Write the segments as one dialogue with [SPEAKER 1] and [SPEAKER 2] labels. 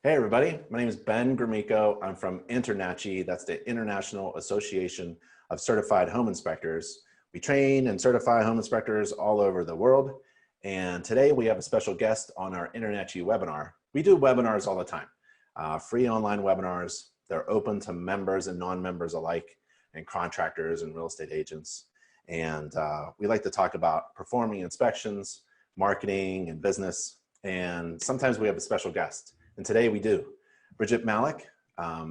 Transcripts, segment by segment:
[SPEAKER 1] Hey everybody, my name is Ben Gromyko. I'm from InterNACHI, that's the International Association of Certified Home Inspectors. We train and certify home inspectors all over the world. And today we have a special guest on our InterNACHI webinar. We do webinars all the time, free online webinars. They're open to members and non-members alike, and contractors and real estate agents. And we like to talk about performing inspections, marketing and business. And sometimes we have a special guest. And today we do. Brigitte Malik,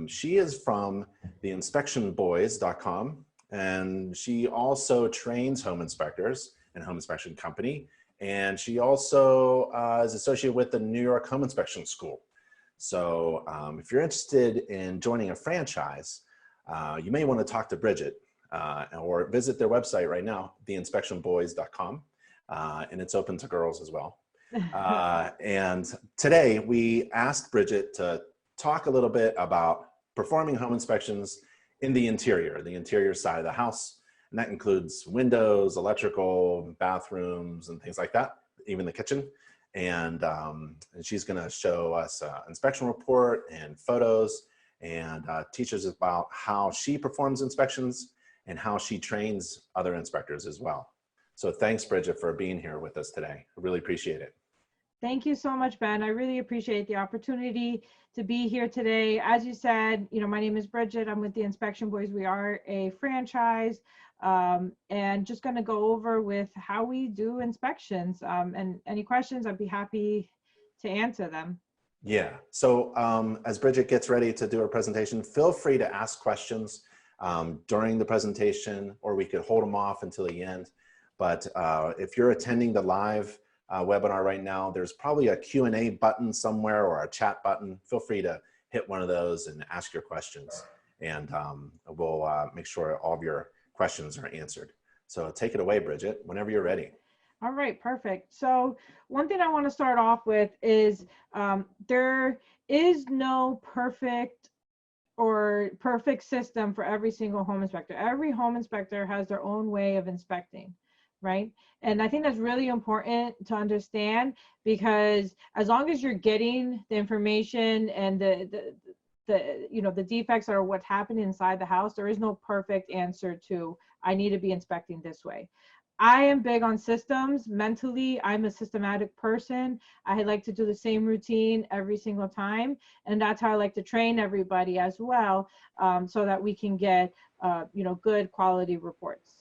[SPEAKER 1] she is from the inspectionboys.com, and she also trains home inspectors and home inspection company. And she also is associated with the New York Home Inspection School. So if you're interested in joining a franchise, you may want to talk to Brigitte or visit their website right now, theinspectionboys.com, and it's open to girls as well. And today we asked Brigitte to talk a little bit about performing home inspections in the interior side of the house. And that includes windows, electrical, bathrooms, and things like that, even the kitchen. And she's gonna show us an inspection report and photos and teach us about how she performs inspections and how she trains other inspectors as well. So thanks, Brigitte, for being here with us today. I really appreciate it.
[SPEAKER 2] Thank you so much, Ben. I really appreciate the opportunity to be here today. As you said, my name is Brigitte. I'm with the Inspection Boys. We are a franchise, and just going to go over with how we do inspections. And any questions, I'd be happy to answer them.
[SPEAKER 1] Yeah. So as Brigitte gets ready to do her presentation, feel free to ask questions during the presentation, or we could hold them off until the end. But if you're attending the live webinar right now, there's probably a Q&A button somewhere or a chat button. Feel free to hit one of those and ask your questions, and we'll make sure all of your questions are answered. So take it away, Brigitte, whenever you're ready.
[SPEAKER 2] All right, perfect. So one thing I want to start off with is there is no perfect system for every single home inspector. Every home inspector has their own way of inspecting, right? And I think that's really important to understand, because as long as you're getting the information and the defects are what's happening inside the house, there is no perfect answer to, I need to be inspecting this way. I am big on systems. Mentally, I'm a systematic person. I like to do the same routine every single time. And that's how I like to train everybody as well, so that we can get good quality reports.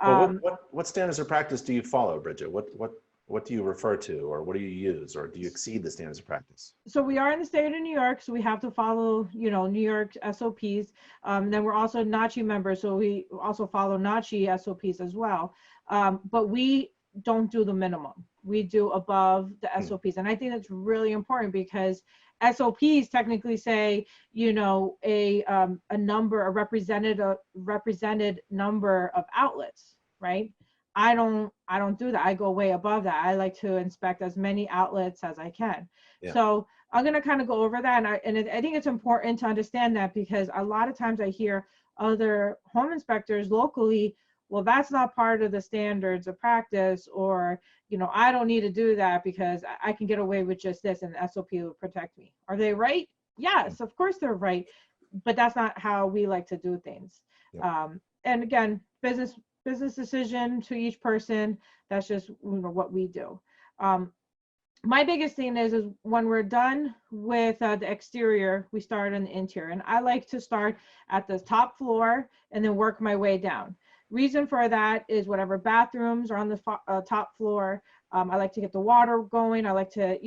[SPEAKER 1] Well, what standards of practice do you follow, Brigitte? What do you refer to, or what do you use, or do you exceed the standards of practice?
[SPEAKER 2] So we are in the state of New York, so we have to follow, New York SOPs. Then we're also NACHI members, so we also follow NACHI SOPs as well. But we don't do the minimum. We do above the SOPs. And I think that's really important, because SOPs technically say, a represented number of outlets, right? I don't do that. I go way above that. I like to inspect as many outlets as I can. Yeah. So I'm going to kind of go over that. And I think it's important to understand that, because a lot of times I hear other home inspectors locally, well, that's not part of the standards of practice, or, I don't need to do that because I can get away with just this and the SOP will protect me. Are they right? Yes, of course they're right, but that's not how we like to do things. Yeah. And again, business decision to each person. That's just what we do. My biggest thing is when we're done with the exterior, we start on the interior, and I like to start at the top floor and then work my way down. Reason for that is whatever bathrooms are on the top floor, I like to get the water going. I like to,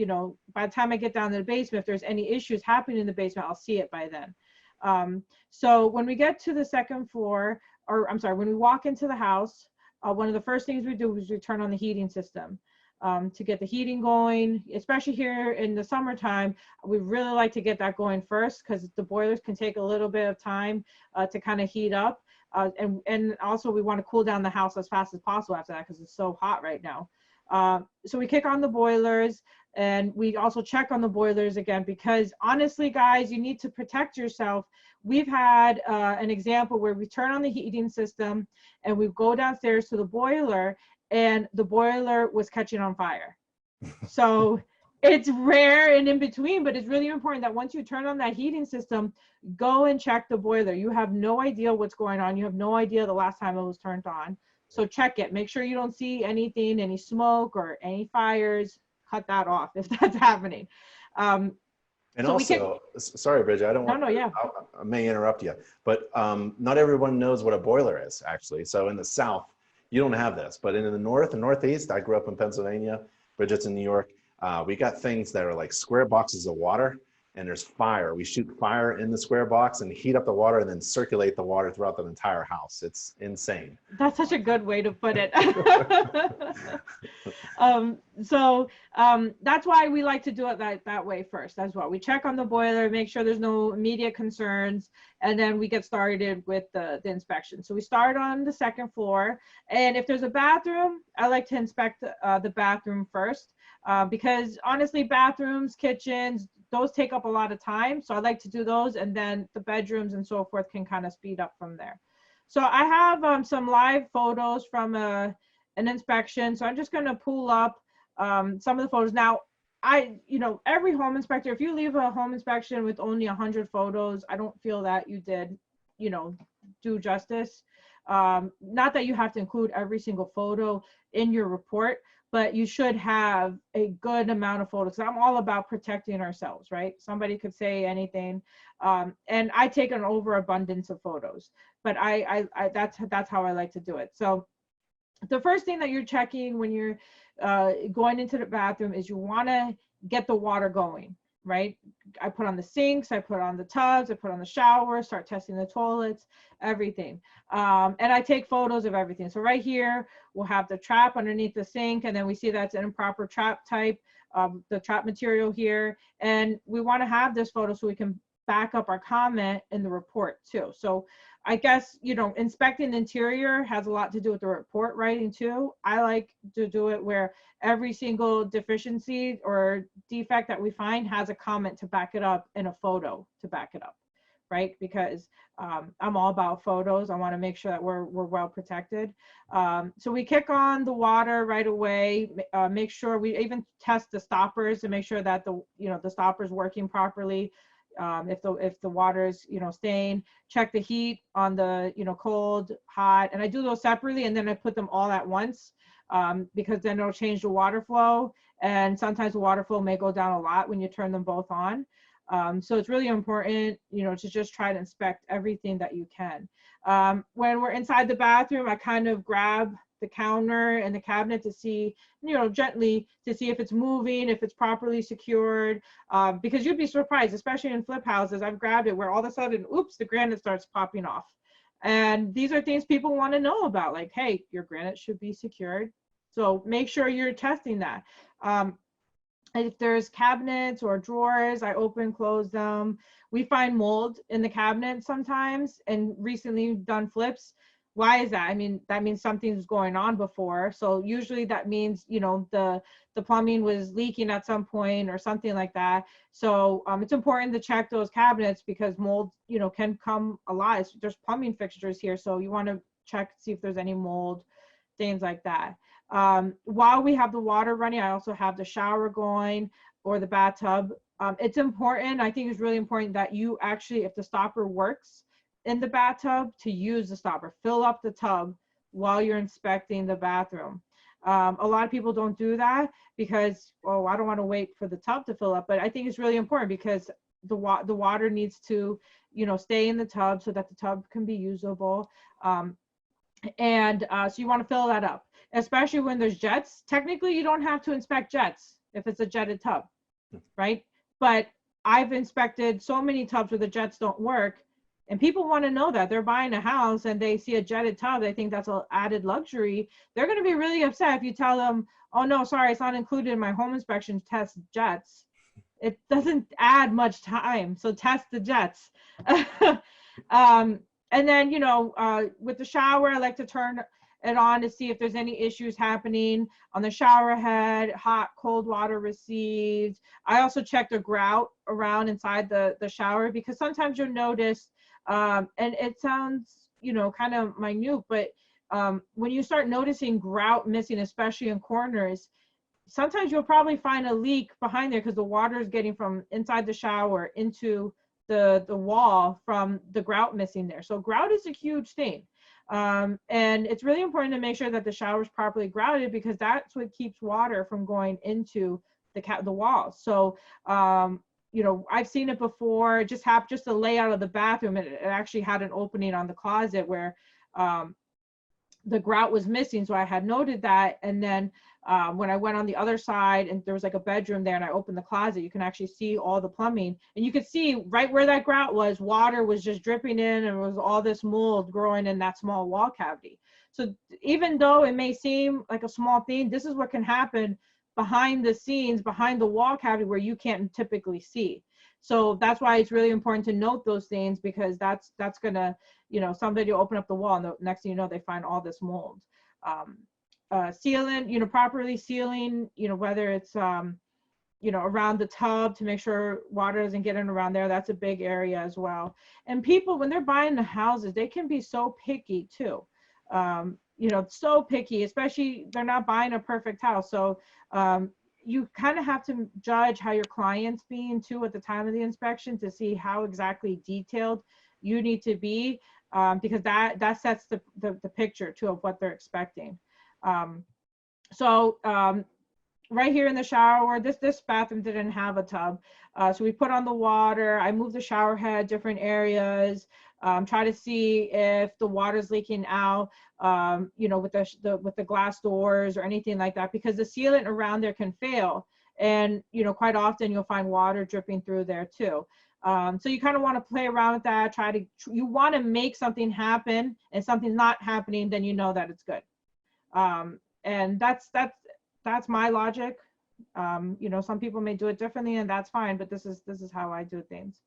[SPEAKER 2] by the time I get down to the basement, if there's any issues happening in the basement, I'll see it by then. So when we get to the second floor, or I'm sorry, when we walk into the house, one of the first things we do is we turn on the heating system to get the heating going. Especially here in the summertime, we really like to get that going first, because the boilers can take a little bit of time to kind of heat up. And also we want to cool down the house as fast as possible after that, because it's so hot right now. So we kick on the boilers, and we also check on the boilers again, because honestly, guys, you need to protect yourself. We've had an example where we turn on the heating system and we go downstairs to the boiler, and the boiler was catching on fire. So it's rare and in between, but it's really important that once you turn on that heating system, go and check the boiler. You have no idea what's going on. You have no idea the last time it was turned on. So check it. Make sure you don't see anything, any smoke or any fires. Cut that off if that's happening.
[SPEAKER 1] And
[SPEAKER 2] so
[SPEAKER 1] also, sorry, Bridget, I don't want,
[SPEAKER 2] yeah.
[SPEAKER 1] I may interrupt you, but not everyone knows what a boiler is, actually. So in the South, you don't have this, but in the North and Northeast, I grew up in Pennsylvania, Bridget's in New York, we got things that are like square boxes of water, and there's fire. We shoot fire in the square box and heat up the water and then circulate the water throughout the entire house. It's insane.
[SPEAKER 2] That's such a good way to put it. That's why we like to do it that way first as well. We check on the boiler, make sure there's no immediate concerns, and then we get started with the inspection. So we start on the second floor, and if there's a bathroom, I like to inspect the bathroom first, because honestly, bathrooms, kitchens, those take up a lot of time. So I like to do those, and then the bedrooms and so forth can kind of speed up from there. So I have some live photos from an inspection. So I'm just going to pull up some of the photos. Now, every home inspector, if you leave a home inspection with only 100 photos, I don't feel that you did, do justice. Not that you have to include every single photo in your report, but you should have a good amount of photos. I'm all about protecting ourselves, right? Somebody could say anything, and I take an overabundance of photos, but that's how I like to do it. So the first thing that you're checking when you're going into the bathroom is you want to get the water going, right? I put on the sinks, I put on the tubs, I put on the shower, start testing the toilets, everything. And I take photos of everything. So right here, we'll have the trap underneath the sink, and then we see that's an improper trap type, the trap material here. And we want to have this photo so we can back up our comment in the report too. So I guess, inspecting the interior has a lot to do with the report writing too. I like to do it where every single deficiency or defect that we find has a comment to back it up and a photo to back it up, right? Because I'm all about photos. I want to make sure that we're well protected. So we kick on the water right away, make sure we even test the stoppers to make sure that the stopper's working properly. If the water is staying, check the heat on the cold, hot, and I do those separately, and then I put them all at once, because then it'll change the water flow, and sometimes the water flow may go down a lot when you turn them both on. So it's really important to just try to inspect everything that you can. When we're inside the bathroom, I kind of grab the counter and the cabinet to see, gently to see if it's moving, if it's properly secured, because you'd be surprised, especially in flip houses. I've grabbed it where all of a sudden, oops, the granite starts popping off. And these are things people want to know about, like, hey, your granite should be secured. So make sure you're testing that. If there's cabinets or drawers, I open, close them. We find mold in the cabinet sometimes, and recently done flips. Why is that? I mean, that means something's going on before. So usually that means, the plumbing was leaking at some point or something like that. So it's important to check those cabinets because mold, can come a lot. There's plumbing fixtures here. So you want to check, see if there's any mold, things like that. While we have the water running, I also have the shower going or the bathtub. It's important. I think it's really important that you actually, if the stopper works in the bathtub, to use the stopper, fill up the tub while you're inspecting the bathroom. A lot of people don't do that because, oh, I don't want to wait for the tub to fill up, but I think it's really important because the water needs to, stay in the tub so that the tub can be usable. So you want to fill that up, especially when there's jets. Technically, you don't have to inspect jets if it's a jetted tub, right? But I've inspected so many tubs where the jets don't work, and people want to know that. They're buying a house and they see a jetted tub. They think that's an added luxury. They're going to be really upset if you tell them, oh, no, sorry, it's not included in my home inspection, test jets. It doesn't add much time, so test the jets. And then, with the shower, I like to turn it on to see if there's any issues happening on the shower head, hot, cold water received. I also check the grout around inside the shower because sometimes you'll notice, and it sounds, kind of minute, but when you start noticing grout missing, especially in corners, sometimes you'll probably find a leak behind there because the water is getting from inside the shower into the wall from the grout missing there. So grout is a huge thing. And it's really important to make sure that the shower is properly grouted, because that's what keeps water from going into the walls. So, you know, I've seen it before. It just happened, just the layout of the bathroom. It actually had an opening on the closet where the grout was missing. So I had noted that. And then when I went on the other side and there was like a bedroom there and I opened the closet, you can actually see all the plumbing, and you could see right where that grout was, water was just dripping in, and it was all this mold growing in that small wall cavity. So even though it may seem like a small thing, this is what can happen behind the scenes, behind the wall cavity, where you can't typically see. So that's why it's really important to note those things, because that's gonna, you know, somebody will open up the wall and the next thing you know, they find all this mold. Sealing, you know, properly sealing, you know, whether it's, you know, around the tub to make sure water doesn't get in around there. That's a big area as well. And people, when they're buying the houses, they can be so picky too. You know, so picky, especially they're not buying a perfect house. So you kind of have to judge how your client's being too at the time of the inspection to see how exactly detailed you need to be, because that sets the picture too of what they're expecting. Right here in the shower, this bathroom didn't have a tub. So we put on the water, I moved the shower head, different areas, try to see if the water's leaking out, you know, with the glass doors or anything like that, because the sealant around there can fail. And, you know, quite often you'll find water dripping through there too. So you kind of want to play around with that, you want to make something happen, and something's not happening, then you know that it's good. And that's my logic. You know, some people may do it differently, and that's fine, but this is how I do things.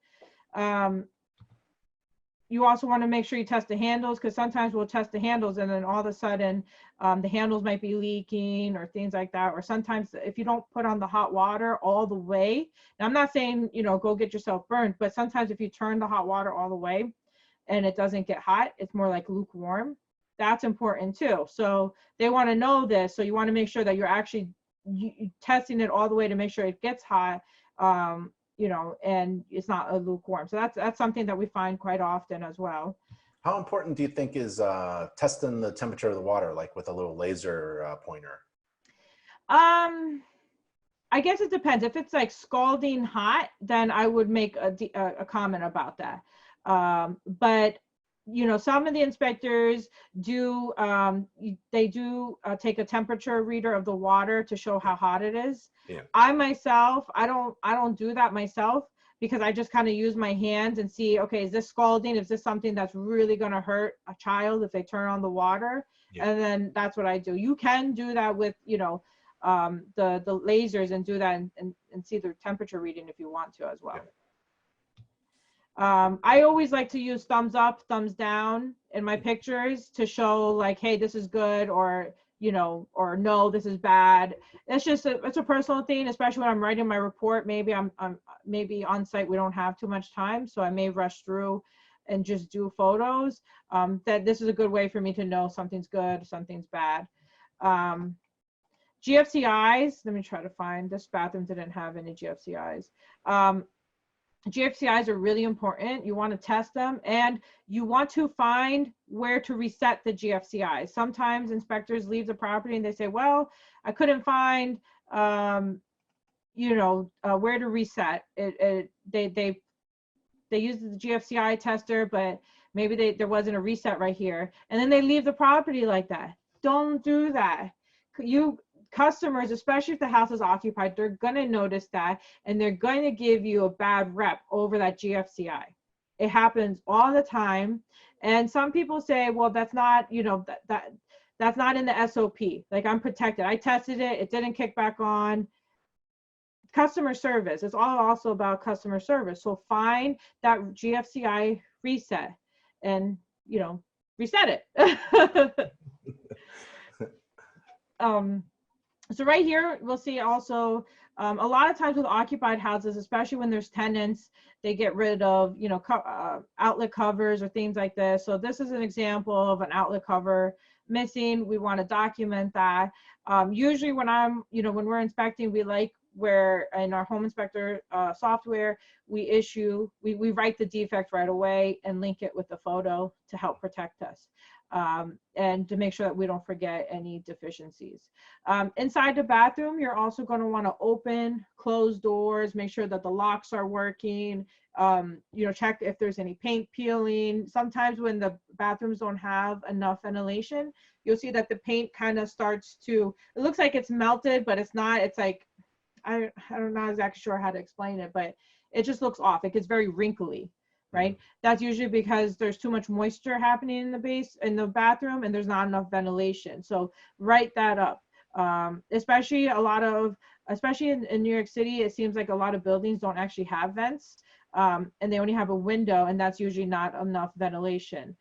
[SPEAKER 2] You also want to make sure you test the handles, because sometimes we'll test the handles and then all of a sudden the handles might be leaking or things like that. Or sometimes if you don't put on the hot water all the way, and I'm not saying, you know, go get yourself burned, but sometimes if you turn the hot water all the way and it doesn't get hot, it's more like lukewarm. That's important too. So they want to know this. So you want to make sure that you're actually testing it all the way to make sure it gets hot, you know, and it's not a lukewarm. So that's something that we find quite often as well.
[SPEAKER 1] How important do you think is testing the temperature of the water, like with a little laser pointer?
[SPEAKER 2] I guess it depends. If it's like scalding hot, then I would make a comment about that. But you know, some of the inspectors do, they do take a temperature reader of the water to show how hot it is.
[SPEAKER 1] Yeah.
[SPEAKER 2] I myself, I don't do that myself, because I just kind of use my hands and see, okay, is this scalding? Is this something that's really going to hurt a child if they turn on the water? Yeah. And then that's what I do. You can do that with, you know, the lasers, and do that and see the temperature reading if you want to as well. Yeah. I always like to use thumbs up, thumbs down in my pictures to show like, hey, this is good, or, you know, or no, this is bad. It's just it's a personal thing, especially when I'm writing my report. Maybe I'm maybe on site we don't have too much time, so I may rush through and just do photos. That this is a good way for me to know something's good, something's bad. GFCIs, let me try to find, this bathroom didn't have any GFCIs. GFCIs are really important. You want to test them, and you want to find where to reset the GFCIs. Sometimes inspectors leave the property and they say, well, I couldn't find, you know, where to reset. They use the GFCI tester, but maybe there wasn't a reset right here. And then they leave the property like that. Don't do that. Customers, especially if the house is occupied, they're going to notice that, and they're going to give you a bad rep over that GFCI. It happens all the time. And some people say, well, that's not, you know, that's not in the SOP. Like, I'm protected. I tested it. It didn't kick back on. Customer service. It's all also about customer service. So find that GFCI reset and, you know, reset it. So right here, we'll see also a lot of times with occupied houses, especially when there's tenants, they get rid of, you know, outlet covers or things like this. So this is an example of an outlet cover missing, we want to document that. Usually when when we're inspecting, we like where in our home inspector software, we write the defect right away and link it with the photo to help protect us. And to make sure that we don't forget any deficiencies. Inside the bathroom, you're also going to want to open, close doors, make sure that the locks are working, check if there's any paint peeling. Sometimes when the bathrooms don't have enough ventilation, you'll see that the paint kind of starts to, it looks like it's melted, but it's not. It's like, I'm not exactly sure how to explain it, but it just looks off. It gets very wrinkly, right? That's usually because there's too much moisture happening in the bathroom, and there's not enough ventilation. So write that up. Especially in New York City, it seems like a lot of buildings don't actually have vents, and they only have a window, and that's usually not enough ventilation.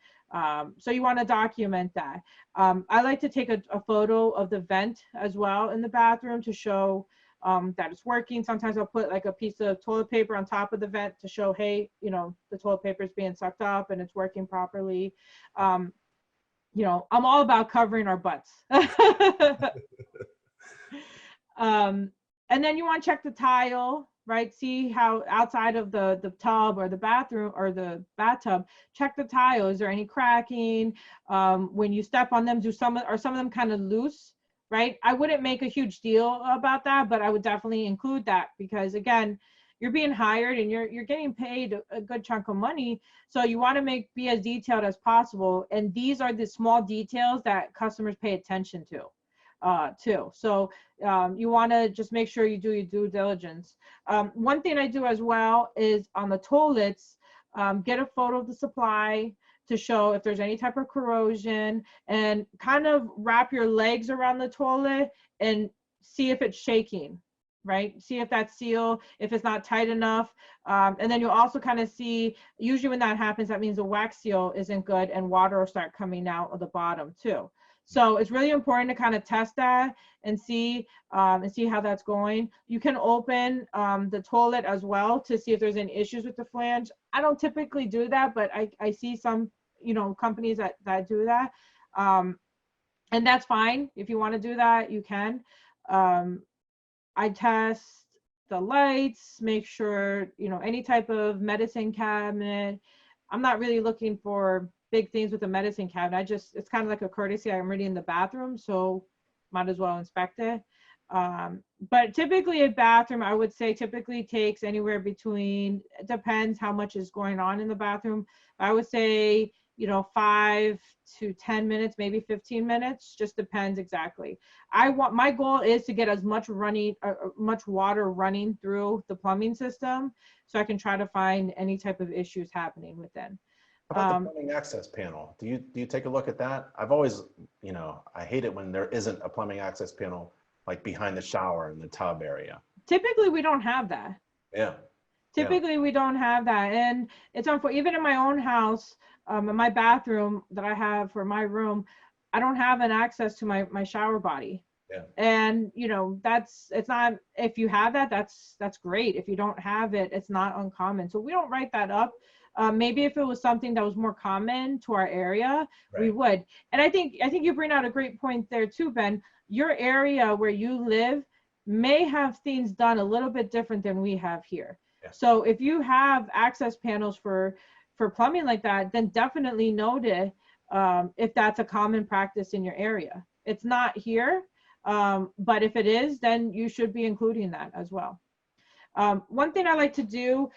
[SPEAKER 2] So you want to document that. I like to take a photo of the vent as well in the bathroom to show that it's working. Sometimes I'll put like a piece of toilet paper on top of the vent to show, hey, the toilet paper is being sucked up and it's working properly. I'm all about covering our butts. And then you want to check the tile, right? See how outside of the tub or the bathroom or the bathtub, check the tile. Is there any cracking? When you step on them, are some of them kind of loose? Right? I wouldn't make a huge deal about that, but I would definitely include that because again, you're being hired and you're getting paid a good chunk of money. So you want to be as detailed as possible. And these are the small details that customers pay attention to too. So you want to just make sure you do your due diligence. One thing I do as well is on the toilets, get a photo of the supply to show if there's any type of corrosion, and kind of wrap your legs around the toilet and see if it's shaking, right? See if that seal, if it's not tight enough. And then you'll also kind of see, usually when that happens, that means the wax seal isn't good and water will start coming out of the bottom too. So it's really important to kind of test that and see how that's going. You can open the toilet as well to see if there's any issues with the flange. I don't typically do that, but I see some companies that do that, and that's fine. If you want to do that, you can. I test the lights, make sure any type of medicine cabinet. I'm not really looking for big things with a medicine cabinet. It's kind of like a courtesy. I'm already in the bathroom, so might as well inspect it. But typically a bathroom, I would say typically takes anywhere between, it depends how much is going on in the bathroom. I would say 5 to 10 minutes, maybe 15 minutes, just depends exactly. My goal is to get as much water running through the plumbing system so I can try to find any type of issues happening within.
[SPEAKER 1] How about the plumbing access panel? Do you take a look at that? I've always, I hate it when there isn't a plumbing access panel like behind the shower in the tub area.
[SPEAKER 2] Typically we don't have that.
[SPEAKER 1] Yeah.
[SPEAKER 2] Typically we don't have that, and it's even in my own house, in my bathroom that I have for my room, I don't have an access to my shower body.
[SPEAKER 1] Yeah.
[SPEAKER 2] And it's not, if you have that, that's great. If you don't have it, it's not uncommon. So we don't write that up. Maybe if it was something that was more common to our area, right, we would. And I think you bring out a great point there too, Ben. Your area where you live may have things done a little bit different than we have here. Yeah. So if you have access panels for plumbing like that, then definitely note it if that's a common practice in your area. It's not here, but if it is, then you should be including that as well. One thing I like to do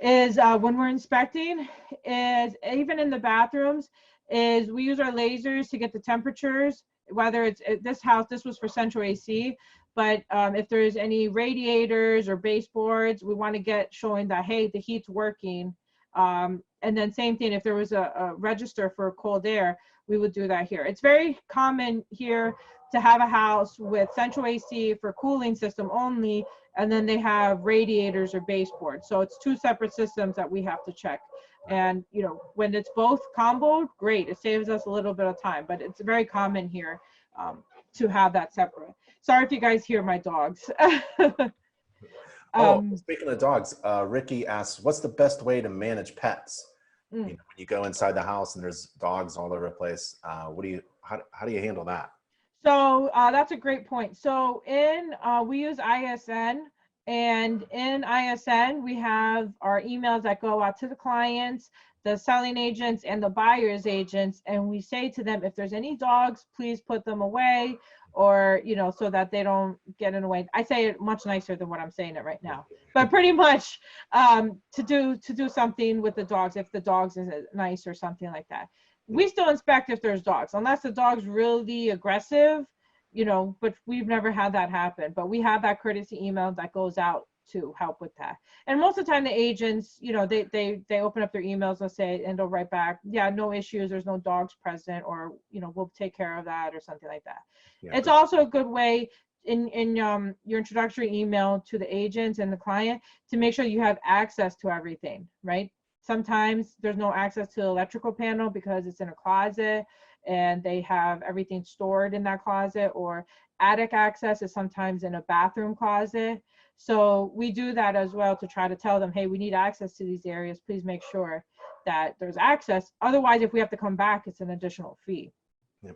[SPEAKER 2] is when we're inspecting, is even in the bathrooms, is we use our lasers to get the temperatures, whether it's this house, this was for central AC, but if there's any radiators or baseboards, we want to get showing that, hey, the heat's working. And then same thing, if there was a register for cold air, we would do that here. It's very common here to have a house with central AC for cooling system only, and then they have radiators or baseboards. So it's two separate systems that we have to check. And when it's both comboed, great, it saves us a little bit of time, but it's very common here to have that separate. Sorry if you guys hear my dogs.
[SPEAKER 1] Speaking of dogs, Ricky asks, what's the best way to manage pets? When you go inside the house and there's dogs all over the place, what do how do you handle that?
[SPEAKER 2] So that's a great point. So we use ISN, and in ISN, we have our emails that go out to the clients, the selling agents, and the buyer's agents. And we say to them, if there's any dogs, please put them away, or, so that they don't get in the way. I say it much nicer than what I'm saying it right now, but pretty much to do something with the dogs, if the dogs is nice or something like that. We still inspect if there's dogs, unless the dog's really aggressive, but we've never had that happen. But we have that courtesy email that goes out to help with that. And most of the time the agents, they open up their emails and say, and they'll write back, yeah, no issues, there's no dogs present, or, we'll take care of that or something like that. Yeah, it's also a good way in your introductory email to the agents and the client to make sure you have access to everything, right? Sometimes there's no access to the electrical panel because it's in a closet and they have everything stored in that closet, or attic access is sometimes in a bathroom closet. So we do that as well to try to tell them, hey, we need access to these areas. Please make sure that there's access. Otherwise, if we have to come back, it's an additional fee. Yep.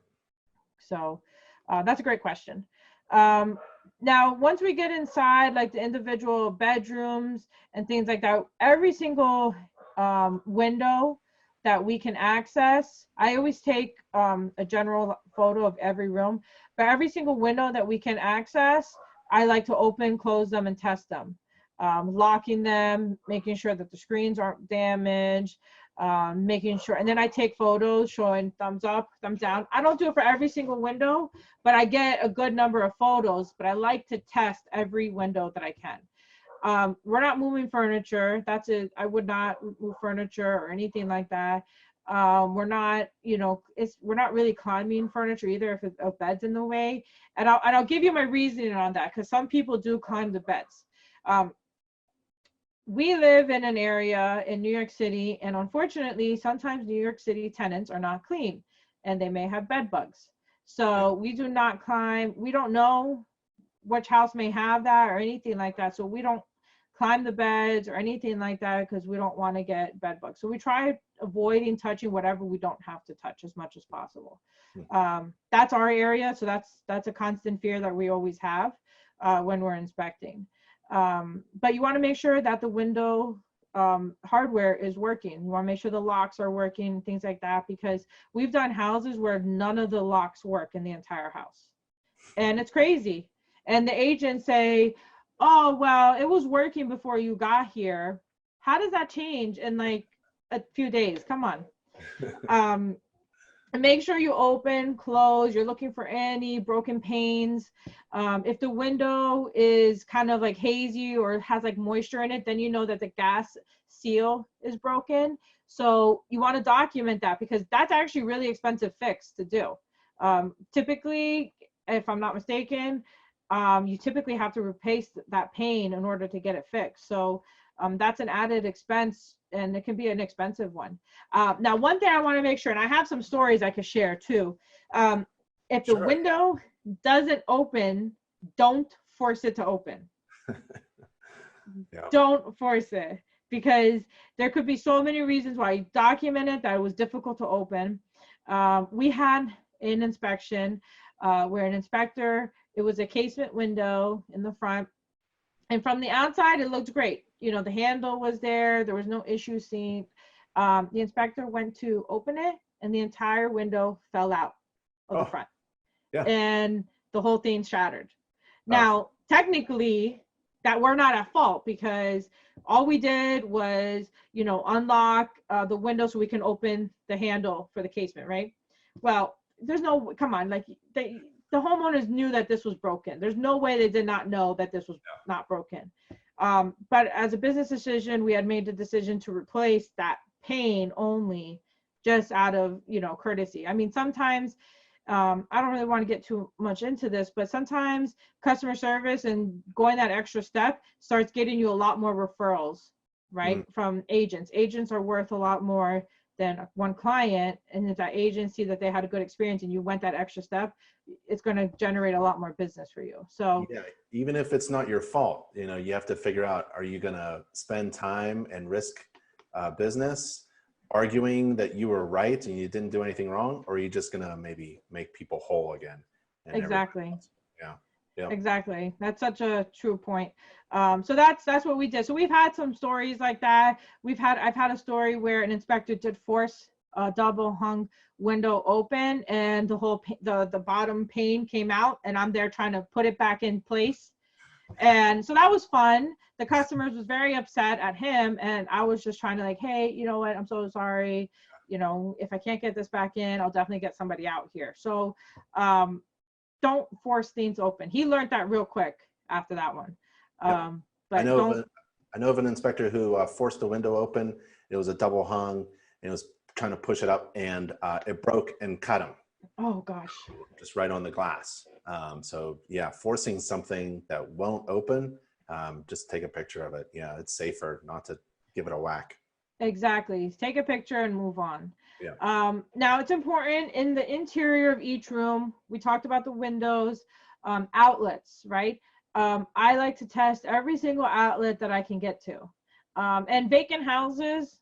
[SPEAKER 2] So that's a great question. Now, once we get inside, like the individual bedrooms and things like that, every single window that we can access, I always take a general photo of every room, but every single window that we can access, I like to open, close them, and test them, locking them, making sure that the screens aren't damaged, making sure, and then I take photos showing thumbs up, thumbs down. I don't do it for every single window, but I get a good number of photos, but I like to test every window that I can. We're not moving furniture. That's it. I would not move furniture or anything like that. We're not, we're not really climbing furniture either if a bed's in the way. And I'll give you my reasoning on that, because some people do climb the beds. We live in an area in New York City, and unfortunately, sometimes New York City tenants are not clean and they may have bed bugs. So we do not climb. We don't know which house may have that or anything like that. So we don't climb the beds or anything like that because we don't want to get bed bugs. So we try avoiding touching whatever we don't have to touch as much as possible. That's our area. So that's a constant fear that we always have when we're inspecting. But you want to make sure that the window hardware is working. You want to make sure the locks are working, things like that, because we've done houses where none of the locks work in the entire house. And it's crazy. And the agents say, oh, well, it was working before you got here. How does that change in like a few days? Come on. And make sure you open, close, you're looking for any broken panes. If the window is kind of like hazy or has like moisture in it, then you know that the gas seal is broken. So you want to document that, because that's actually really expensive fix to do. Typically, if I'm not mistaken, you typically have to replace that pane in order to get it fixed. So that's an added expense, and it can be an expensive one. Now, one thing I want to make sure, and I have some stories I could share too. If the window doesn't open, don't force it to open. Don't force it, because there could be so many reasons why. You document it that it was difficult to open. We had an inspection where an inspector, it was a casement window in the front, and from the outside it looked great. The handle was there, there was no issue seen. The inspector went to open it and the entire window fell out of the front. And the whole thing shattered. Now, technically, that we're not at fault, because all we did was, unlock the window so we can open the handle for the casement, right? Well, there's no, come on, like the homeowners knew that this was broken. There's no way they did not know that this was not broken. But as a business decision, we had made the decision to replace that pane only, just out of, courtesy. I mean, sometimes, I don't really want to get too much into this, but sometimes customer service and going that extra step starts getting you a lot more referrals, right? From agents. Agents are worth a lot more than one client, and if that agent see that they had a good experience and you went that extra step, it's going to generate a lot more business for you. So
[SPEAKER 1] even if it's not your fault, you have to figure out, are you going to spend time and risk business arguing that you were right and you didn't do anything wrong, or are you just gonna maybe make people whole again? And
[SPEAKER 2] Exactly.
[SPEAKER 1] Yeah. Yeah.
[SPEAKER 2] Exactly. That's such a true point. So that's what we did. So we've had some stories like that. I've had a story where an inspector did force a double hung window open, and the bottom pane came out, and I'm there trying to put it back in place. And so that was fun. The customers was very upset at him, and I was just trying to like, hey, you know what? I'm so sorry. You know, if I can't get this back in, I'll definitely get somebody out here. So, don't force things open. He learned that real quick after that one. But
[SPEAKER 1] I know of an inspector who forced the window open. It was a double hung, and it was trying to push it up, and it broke and cut him.
[SPEAKER 2] Oh gosh.
[SPEAKER 1] Just right on the glass. So yeah, forcing something that won't open, just take a picture of it. Yeah, it's safer not to give it a whack.
[SPEAKER 2] Exactly. Take a picture and move on.
[SPEAKER 1] Yeah.
[SPEAKER 2] Now it's important in the interior of each room. We talked about the windows, outlets, right? I like to test every single outlet that I can get to. And vacant houses,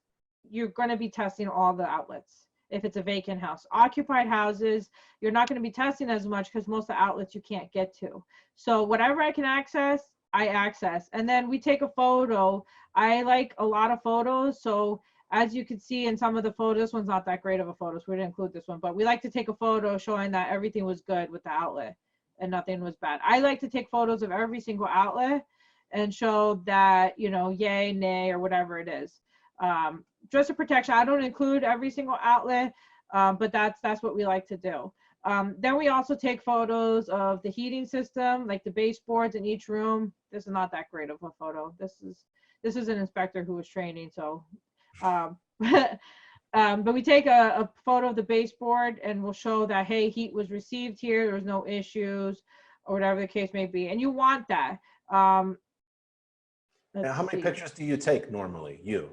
[SPEAKER 2] you're going to be testing all the outlets. If it's a vacant house, occupied houses, you're not going to be testing as much because most of the outlets you can't get to. So whatever I can access, I access. And then we take a photo. I like a lot of photos. So as you can see in some of the photos, this one's not that great of a photo, so we didn't include this one, but we like to take a photo showing that everything was good with the outlet and nothing was bad. I like to take photos of every single outlet and show that, you know, yay, nay, or whatever it is. Just a protection. I don't include every single outlet, but that's what we like to do. Then we also take photos of the heating system, like the baseboards in each room. This is not that great of a photo. This is an inspector who was training, so but we take a photo of the baseboard and we'll show that, hey, heat was received here, there was no issues, or whatever the case may be. And you want that.
[SPEAKER 1] Now, how many pictures do you take normally, you?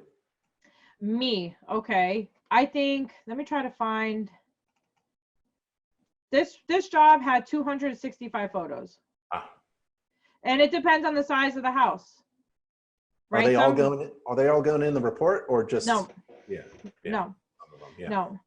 [SPEAKER 2] Me, okay. I think, let me try to find, this job had 265 photos. And it depends on the size of the house.
[SPEAKER 1] Right? Are they all going in the report, or just?
[SPEAKER 2] No.
[SPEAKER 1] Yeah.
[SPEAKER 2] No.
[SPEAKER 1] Yeah.
[SPEAKER 2] No.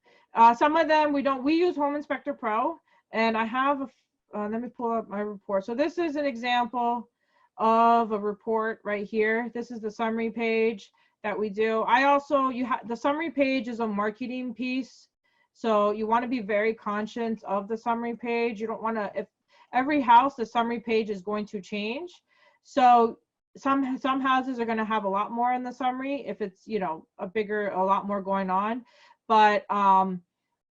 [SPEAKER 2] Some of them we use Home Inspector Pro, and I have let me pull up my report. So this is an example of a report right here. This is the summary page that we do. The summary page is a marketing piece. So you want to be very conscious of the summary page. You don't want to, if every house, the summary page is going to change. So some houses are going to have a lot more in the summary if it's, you know, a lot more going on, but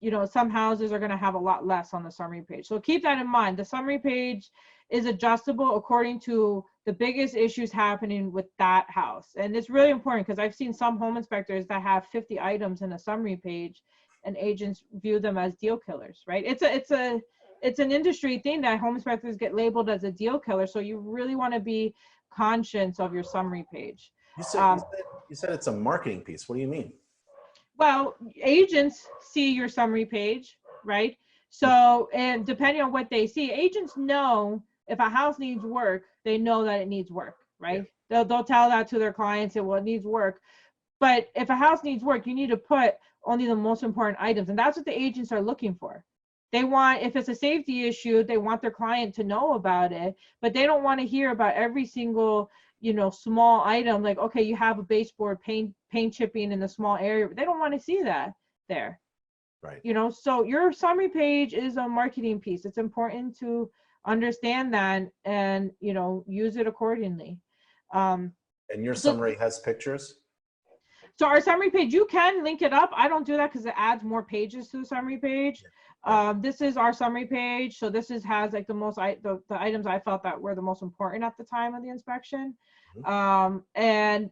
[SPEAKER 2] you know, some houses are going to have a lot less on the summary page. So keep that in mind. The summary page is adjustable according to the biggest issues happening with that house. And it's really important because I've seen some home inspectors that have 50 items in a summary page, and agents view them as deal killers, right? It's an industry thing that home inspectors get labeled as a deal killer. So you really want to be conscious of your summary page.
[SPEAKER 1] You said it's a marketing piece. What do you mean?
[SPEAKER 2] Well, agents see your summary page, right? So, and depending on what they see, agents know if a house needs work, they know that it needs work, right? Yeah. They'll tell that to their clients, and well, it needs work. But if a house needs work, you need to put only the most important items. And that's what the agents are looking for. They want, if it's a safety issue, they want their client to know about it, but they don't want to hear about every single, you know, small item. Like, okay, you have a baseboard paint chipping in a small area. They don't want to see that there.
[SPEAKER 1] Right.
[SPEAKER 2] You know, so your summary page is a marketing piece. It's important to understand that and, you know, use it accordingly.
[SPEAKER 1] And your summary has pictures?
[SPEAKER 2] So our summary page, you can link it up. I don't do that because it adds more pages to the summary page. This is our summary page. So this has like the items I felt that were the most important at the time of the inspection.
[SPEAKER 1] Mm-hmm.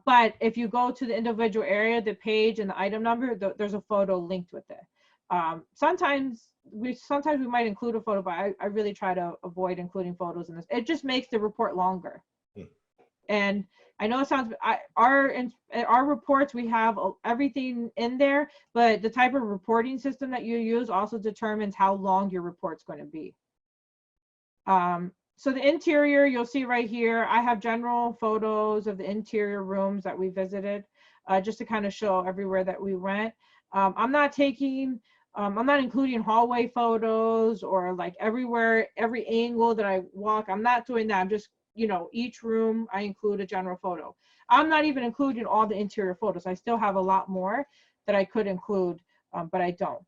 [SPEAKER 2] But if you go to the individual area, the page and the item number, there's a photo linked with it. Sometimes we might include a photo, but I really try to avoid including photos in this. It just makes the report longer. And I know it sounds, our reports, we have everything in there, but the type of reporting system that you use also determines how long your report's going to be. So the interior, you'll see right here, I have general photos of the interior rooms that we visited, just to kind of show everywhere that we went. I'm not including hallway photos or like everywhere, every angle that I walk. I'm not doing that. I'm just, each room I include a general photo. I'm not even including all the interior photos. I still have a lot more that I could include, but I don't.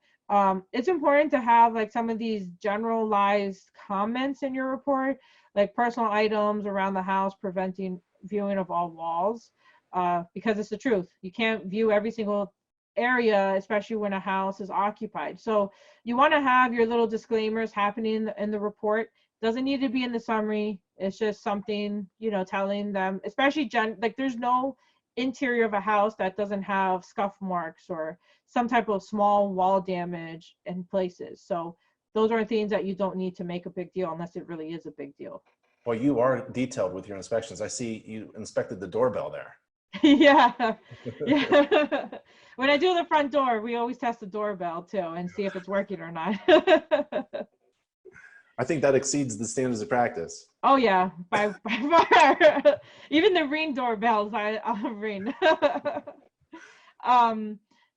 [SPEAKER 2] It's important to have like some of these generalized comments in your report, like personal items around the house, preventing viewing of all walls, because it's the truth. You can't view every single area, especially when a house is occupied. So you want to have your little disclaimers happening in the report. Doesn't need to be in the summary. It's just something, telling them, especially like there's no interior of a house that doesn't have scuff marks or some type of small wall damage in places. So those are things that you don't need to make a big deal unless it really is a big deal.
[SPEAKER 1] Well, you are detailed with your inspections. I see you inspected the doorbell there.
[SPEAKER 2] Yeah. Yeah. When I do the front door, we always test the doorbell too and see if it's working or not.
[SPEAKER 1] I think that exceeds the standards of practice.
[SPEAKER 2] Oh yeah, by far. Even the Ring doorbells, I'll ring.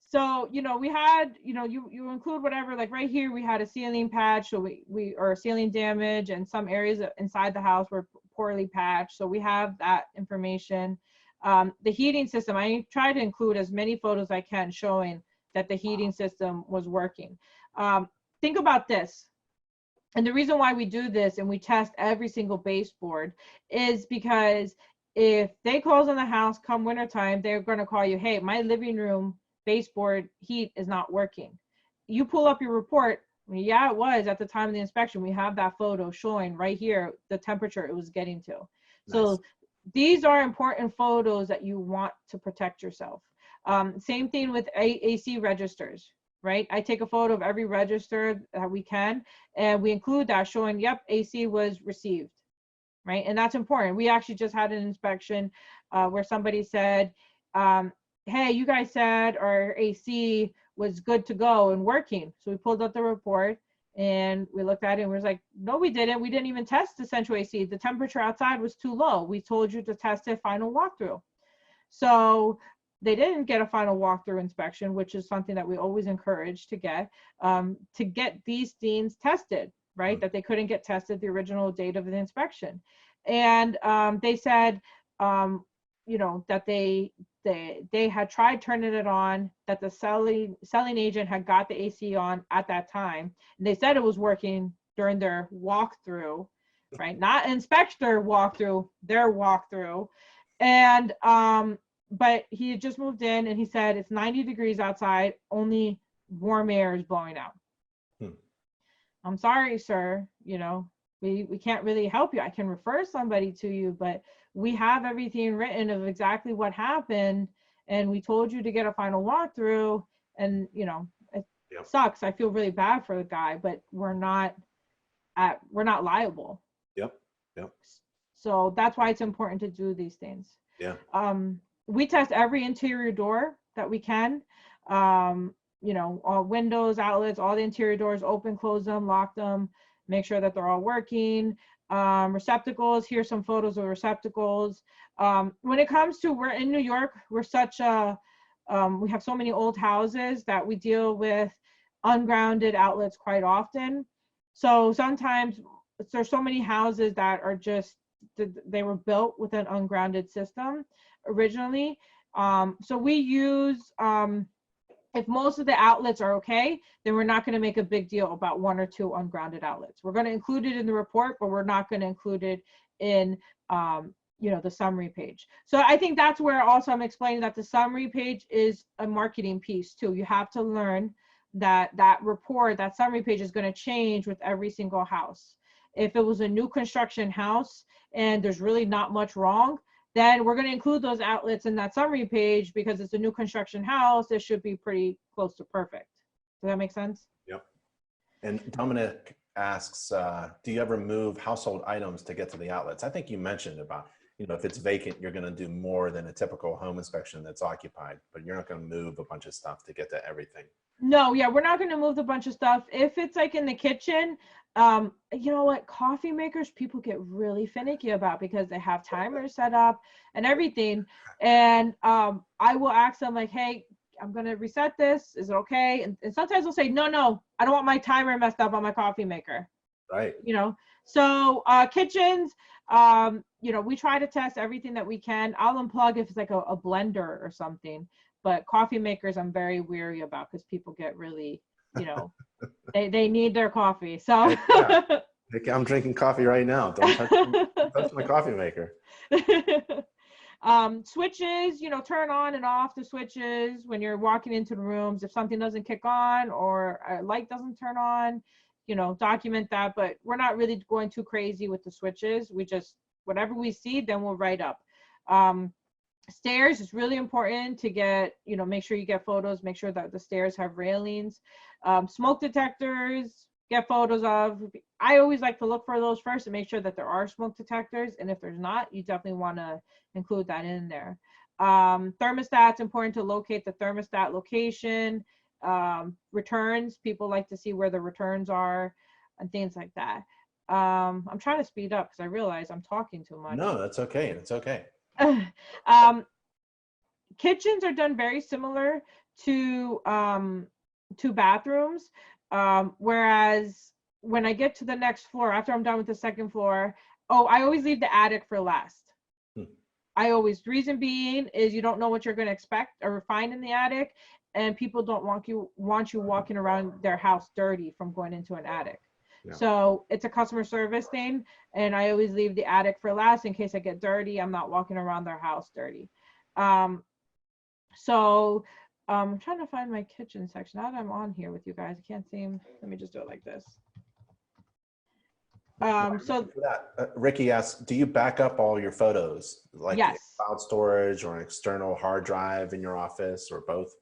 [SPEAKER 2] So we had, you include whatever, like right here we had a ceiling patch, so we or ceiling damage, and some areas inside the house were poorly patched, so we have that information. The heating system, I try to include as many photos as I can showing that the heating system was working. Think about this. And the reason why we do this and we test every single baseboard is because if they close on the house come wintertime, they're going to call you, hey, my living room baseboard heat is not working. You pull up your report. Yeah, it was at the time of the inspection. We have that photo showing right here the temperature it was getting to. Nice. So these are important photos that you want to protect yourself. Same thing with AC registers. Right? I take a photo of every register that we can, and we include that showing, yep, AC was received, right? And that's important. We actually just had an inspection where somebody said, hey, you guys said our AC was good to go and working. So we pulled up the report and we looked at it and we was like, no, we didn't. We didn't even test the central AC. The temperature outside was too low. We told you to test it final walkthrough. So they didn't get a final walkthrough inspection, which is something that we always encourage to get these things tested, right? That they couldn't get tested the original date of the inspection. And they said, that they had tried turning it on, that the selling agent had got the AC on at that time. And they said it was working during their walkthrough, right? Not inspector walkthrough, their walkthrough. And but he had just moved in and he said it's 90 degrees outside, only warm air is blowing out. I'm sorry, sir, we can't really help you. I can refer somebody to you, but we have everything written of exactly what happened, and we told you to get a final walkthrough, and it sucks. I feel really bad for the guy, but we're not liable.
[SPEAKER 1] Yep.
[SPEAKER 2] So that's why it's important to do these things.
[SPEAKER 1] Yeah.
[SPEAKER 2] We test every interior door that we can, all windows, outlets, all the interior doors, open, close them, lock them, make sure that they're all working. Receptacles, here's some photos of receptacles. When it comes to, we're in New York, we're such a, we have so many old houses that we deal with ungrounded outlets quite often. So sometimes there's so many houses that are just, they were built with an ungrounded system originally. So we use, if most of the outlets are okay, then we're not going to make a big deal about one or two ungrounded outlets. We're going to include it in the report, but we're not going to include it in, the summary page. So I think that's where also I'm explaining that the summary page is a marketing piece too. You have to learn that that report, that summary page is going to change with every single house. If it was a new construction house and there's really not much wrong, then we're going to include those outlets in that summary page because it's a new construction house. It should be pretty close to perfect. Does that make sense?
[SPEAKER 1] Yep. And Dominic asks, do you ever move household items to get to the outlets? I think you mentioned about you know, if it's vacant, you're going to do more than a typical home inspection that's occupied, but you're not going to move a bunch of stuff to get to everything.
[SPEAKER 2] No, yeah, we're not going to move a bunch of stuff. If it's like in the kitchen, you know what, coffee makers, people get really finicky about because they have timers set up and everything. And I will ask them like, hey, I'm going to reset this. Is it okay? And sometimes they'll say, no, I don't want my timer messed up on my coffee maker.
[SPEAKER 1] Right.
[SPEAKER 2] You know, so kitchens, you know, we try to test everything that we can. I'll unplug if it's like a blender or something. But coffee makers, I'm very weary about because people get really, you know, they need their coffee. So
[SPEAKER 1] Yeah. I'm drinking coffee right now. Don't touch my coffee maker.
[SPEAKER 2] Switches, you know, turn on and off the switches when you're walking into the rooms. If something doesn't kick on or a light doesn't turn on, you know, document that. But we're not really going too crazy with the switches. We just, whatever we see, then we'll write up. Stairs is really important to get, you know, make sure you get photos, make sure that the stairs have railings. Smoke detectors, get photos of. I always like to look for those first and make sure that there are smoke detectors. And if there's not, you definitely want to include that in there. Thermostat's important to locate the thermostat location. Returns, people like to see where the returns are and things like that. I'm trying to speed up because I realize I'm talking too much.
[SPEAKER 1] No, that's okay. It's okay.
[SPEAKER 2] Kitchens are done very similar to bathrooms, whereas when I get to the next floor, after I'm done with the second floor, I always leave the attic for last. I always, reason being is you don't know what you're going to expect or find in the attic, and people don't want you walking around their house dirty from going into an attic. Yeah. So it's a customer service thing, and I always leave the attic for last in case I get dirty. I'm not walking around their house dirty. So I'm trying to find my kitchen section. Now that I'm on here with you guys, I can't seem. Let me just do it like this. So
[SPEAKER 1] Ricky asks, do you back up all your photos, like
[SPEAKER 2] yes,
[SPEAKER 1] cloud storage or an external hard drive in your office, or both?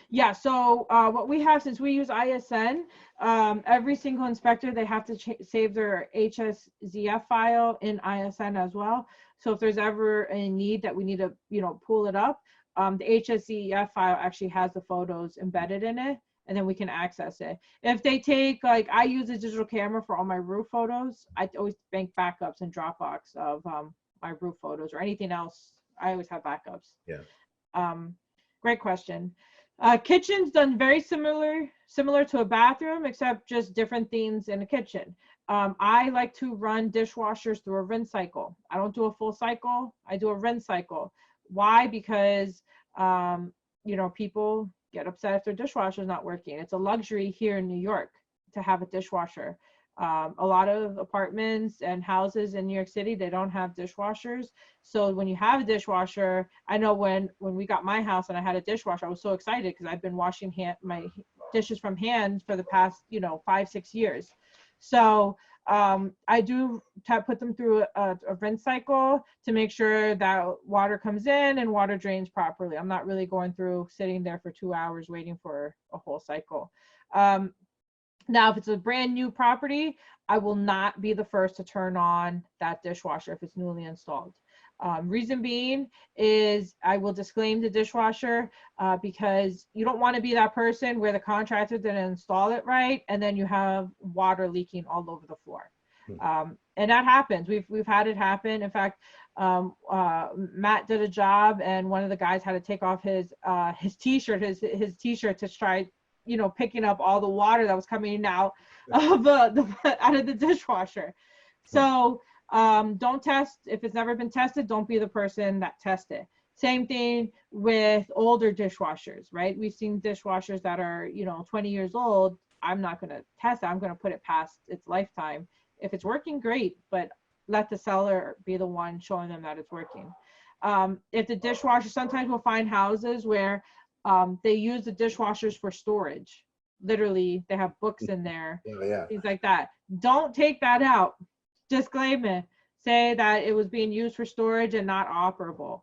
[SPEAKER 2] Yeah, so what we have, since we use ISN, every single inspector, they have to save their HSZF file in ISN as well. So if there's ever a need that we need to, you know, pull it up, the HSZF file actually has the photos embedded in it, and then we can access it. If they take, like, I use a digital camera for all my roof photos. I always bank backups in Dropbox of my roof photos or anything else. I always have backups.
[SPEAKER 1] Yeah.
[SPEAKER 2] Great question. Kitchen's done very similar to a bathroom, except just different things in a kitchen. I like to run dishwashers through a rinse cycle. I don't do a full cycle. I do a rinse cycle. Why? Because, you know, people get upset if their dishwasher is not working. It's a luxury here in New York to have a dishwasher. A lot of apartments and houses in New York City, they don't have dishwashers. So when you have a dishwasher, I know when we got my house and I had a dishwasher, I was so excited because I've been washing my dishes from hand for the past, you know, 5-6 years. So I do put them through a rinse cycle to make sure that water comes in and water drains properly. I'm not really going through sitting there for 2 hours waiting for a whole cycle. Now, if it's a brand new property, I will not be the first to turn on that dishwasher if it's newly installed. Reason being is I will disclaim the dishwasher because you don't want to be that person where the contractor didn't install it right and then you have water leaking all over the floor. And that happens. We've had it happen. In fact, Matt did a job and one of the guys had to take off his t-shirt, his t-shirt to try, you know, picking up all the water that was coming out of the dishwasher. So don't test if it's never been tested. Don't be the person that tests it. Same thing with older dishwashers, right? We've seen dishwashers that are, you know, 20 years old. I'm not going to test it. I'm going to put it past its lifetime. If it's working, great, but let the seller be the one showing them that it's working. If the dishwasher, sometimes we'll find houses where they use the dishwashers for storage. Literally, they have books in there, things like that. Don't take that out. Disclaimer, say that it was being used for storage and not operable.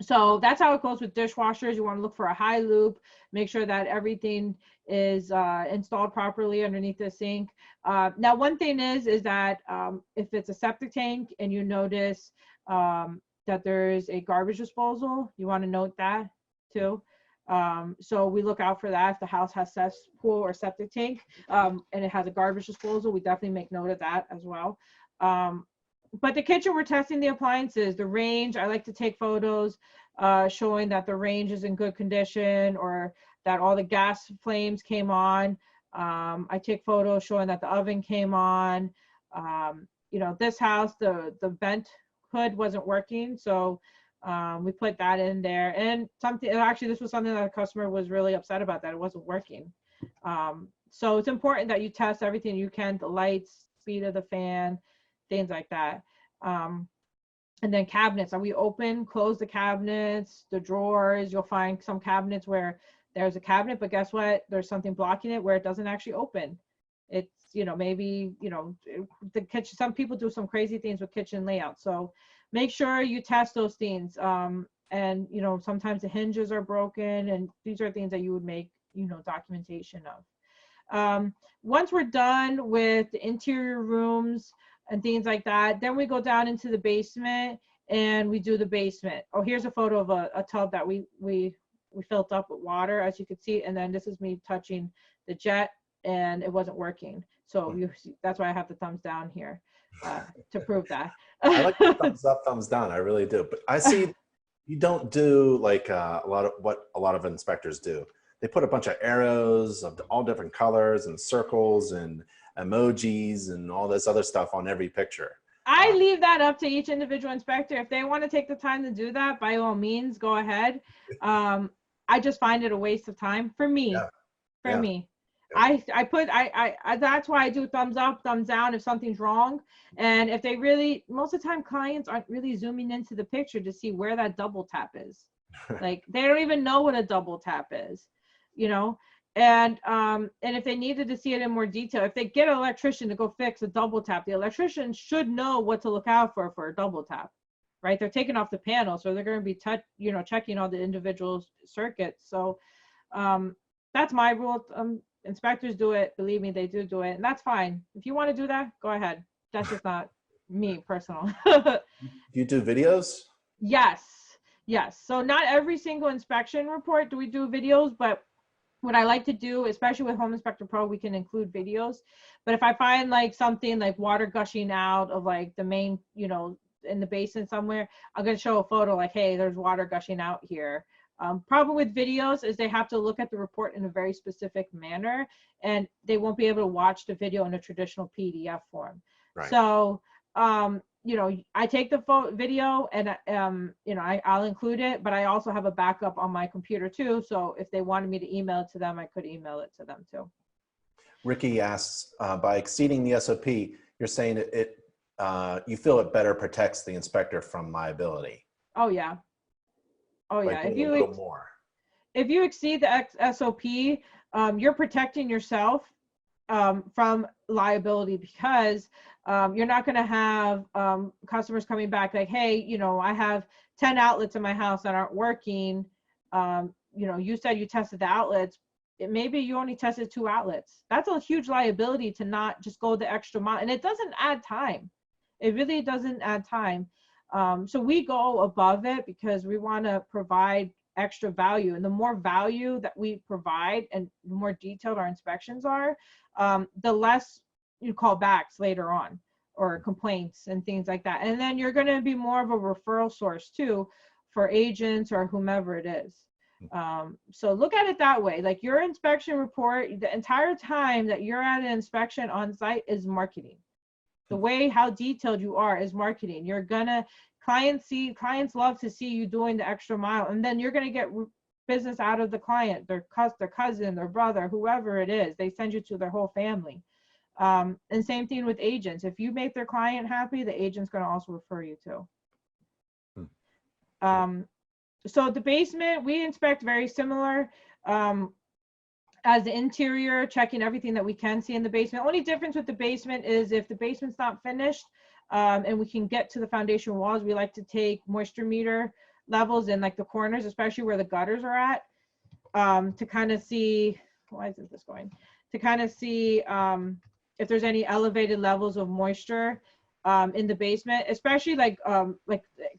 [SPEAKER 2] So that's how it goes with dishwashers. You want to look for a high loop, make sure that everything is installed properly underneath the sink. Now, one thing is that if it's a septic tank and you notice that there's a garbage disposal, you want to note that too. So we look out for that. If the house has cesspool or septic tank and it has a garbage disposal, we definitely make note of that as well. But the kitchen, we're testing the appliances, the range. I like to take photos showing that the range is in good condition or that all the gas flames came on. I take photos showing that the oven came on. You know, this house, the vent hood wasn't working, so we put that in there. And something, actually, this was something that a customer was really upset about, that it wasn't working. So it's important that you test everything you can, the lights, speed of the fan, things like that. And then cabinets, are we open, close the cabinets, the drawers? You'll find some cabinets where there's a cabinet, but guess what? There's something blocking it where it doesn't actually open. It's, you know, maybe, you know, the kitchen, some people do some crazy things with kitchen layout. So make sure you test those things. And, you know, sometimes the hinges are broken, and these are things that you would make, you know, documentation of. Once we're done with the interior rooms and things like that, then we go down into the basement and we do the basement. Oh, here's a photo of a tub that we filled up with water, as you can see. And then this is me touching the jet and it wasn't working. So that's why I have the thumbs down here to prove that.
[SPEAKER 1] I like the thumbs up, thumbs down. I really do. But I see you don't do like a lot of what a lot of inspectors do. They put a bunch of arrows of all different colors and circles and emojis and all this other stuff on every picture.
[SPEAKER 2] I leave that up to each individual inspector. If they want to take the time to do that, by all means, go ahead. I just find it a waste of time for me.
[SPEAKER 1] Yeah.
[SPEAKER 2] For me. I that's why I do thumbs up, thumbs down if something's wrong. And if they really, most of the time clients aren't really zooming into the picture to see where that double tap is. Like they don't even know what a double tap is, you know? And if they needed to see it in more detail, if they get an electrician to go fix a double tap, the electrician should know what to look out for a double tap, right? They're taking off the panel, so they're going to be checking all the individual circuits. So that's my rule. Inspectors do it. Believe me, they do it, and that's fine. If you want to do that, go ahead. That's just not me, personal.
[SPEAKER 1] Do you do videos?
[SPEAKER 2] Yes. So not every single inspection report do we do videos, but what I like to do, especially with Home Inspector Pro, we can include videos. But if I find like something like water gushing out of like the main, you know, in the basin somewhere, I'm going to show a photo like, hey, there's water gushing out here. Problem with videos is they have to look at the report in a very specific manner, and they won't be able to watch the video in a traditional PDF form. Right. So, you know, I take the video and, you know, I'll include it, but I also have a backup on my computer too. So if they wanted me to email it to them, I could email it to them too.
[SPEAKER 1] Ricky asks, by exceeding the SOP, you're saying you feel it better protects the inspector from liability.
[SPEAKER 2] Oh yeah. Oh yeah.
[SPEAKER 1] Like
[SPEAKER 2] if you exceed the SOP, you're protecting yourself from liability, because you're not going to have customers coming back like, hey, you know, I have 10 outlets in my house that aren't working. You know, you said you tested the outlets. Maybe you only tested 2 outlets. That's a huge liability to not just go the extra mile. And it doesn't add time. It really doesn't add time. So we go above it because we want to provide extra value. And the more value that we provide and the more detailed our inspections are, the less you call backs later on or complaints and things like that. And then you're going to be more of a referral source too for agents or whomever it is. So look at it that way. Like your inspection report, the entire time that you're at an inspection on site is marketing. The way how detailed you are is marketing. You're gonna, clients love to see you doing the extra mile, and then you're gonna get business out of the client, their cousin, their brother, whoever it is. They send you to their whole family. And same thing with agents. If you make their client happy, the agent's gonna also refer you too. So the basement, we inspect very similar as the interior, checking everything that we can see in the basement. Only difference with the basement is if the basement's not finished and we can get to the foundation walls, we like to take moisture meter levels in like the corners, especially where the gutters are at, to kind of see, why isn't this going? To kind of see if there's any elevated levels of moisture in the basement, especially like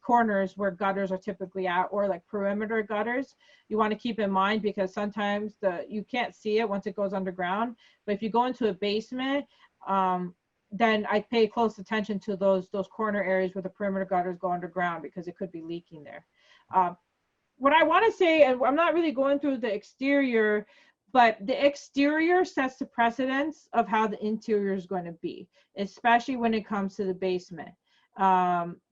[SPEAKER 2] corners where gutters are typically at, or like perimeter gutters. You want to keep in mind, because sometimes you can't see it once it goes underground. But if you go into a basement, then I pay close attention to those corner areas where the perimeter gutters go underground, because it could be leaking there. What I want to say, and I'm not really going through the exterior, but the exterior sets the precedence of how the interior is going to be, especially when it comes to the basement.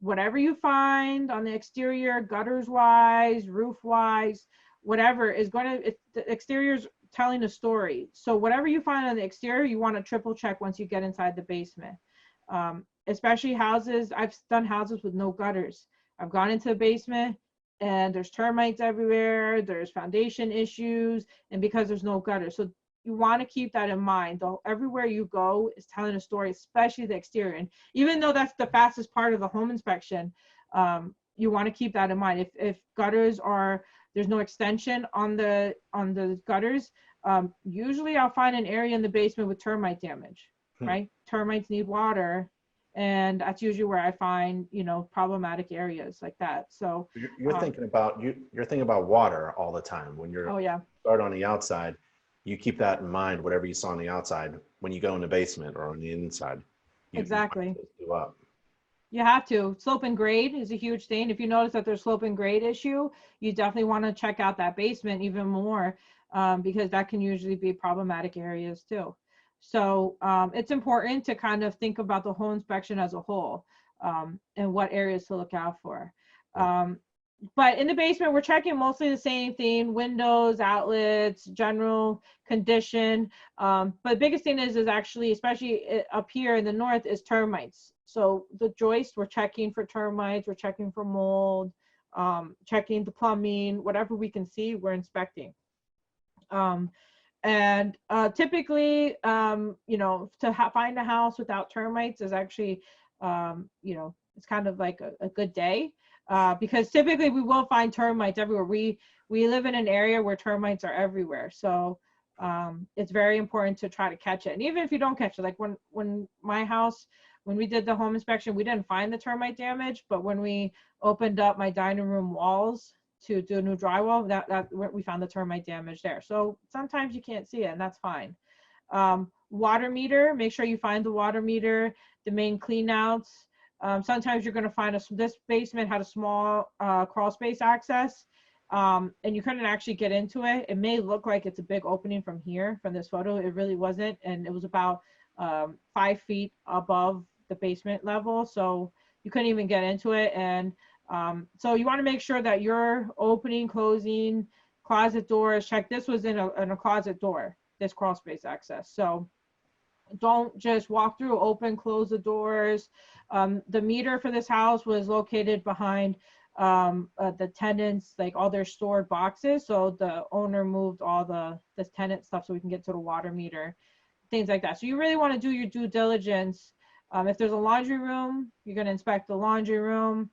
[SPEAKER 2] Whatever you find on the exterior, gutters wise, roof wise, whatever is going to, the exterior's telling a story. So whatever you find on the exterior, you want to triple check once you get inside the basement. Especially houses, I've done houses with no gutters. I've gone into the basement and there's termites everywhere, there's foundation issues, and because there's no gutter. So you want to keep that in mind, though. Everywhere you go is telling a story, especially the exterior. And even though that's the fastest part of the home inspection, you want to keep that in mind. If gutters are, there's no extension on the gutters, usually I'll find an area in the basement with termite damage, right? Termites need water. And that's usually where I find, problematic areas like that. So
[SPEAKER 1] you're thinking about water all the time when you're start on the outside. You keep that in mind. Whatever you saw on the outside, when you go in the basement or on the inside,
[SPEAKER 2] exactly.
[SPEAKER 1] You up.
[SPEAKER 2] You have to. Slope and grade is a huge thing. If you notice that there's slope and grade issue, you definitely want to check out that basement even more, because that can usually be problematic areas too. So it's important to kind of think about the whole inspection as a whole, and what areas to look out for. But in the basement, we're checking mostly the same thing: windows, outlets, general condition. But the biggest thing is actually, especially up here in the north, is termites. So the joists, we're checking for termites, we're checking for mold, checking the plumbing, whatever we can see, we're inspecting. And typically, to find a house without termites is actually, it's kind of like a good day, because typically we will find termites everywhere. We live in an area where termites are everywhere. So it's very important to try to catch it. And even if you don't catch it, like when my house, when we did the home inspection, we didn't find the termite damage, but when we opened up my dining room walls to do a new drywall, that we found the termite damage there. So sometimes you can't see it, and that's fine. Water meter, make sure you find the water meter, the main cleanouts. Sometimes you're going to find this basement had a small crawl space access, and you couldn't actually get into it. It may look like it's a big opening from here, from this photo. It really wasn't, and it was about 5 feet above the basement level, so you couldn't even get into it. And so you want to make sure that your opening, closing, closet doors, check. This was in a closet door, this crawl space access. So don't just walk through, open, close the doors. The meter for this house was located behind the tenants, like all their stored boxes. So the owner moved all the tenant stuff so we can get to the water meter, things like that. So you really want to do your due diligence. If there's a laundry room, you're going to inspect the laundry room.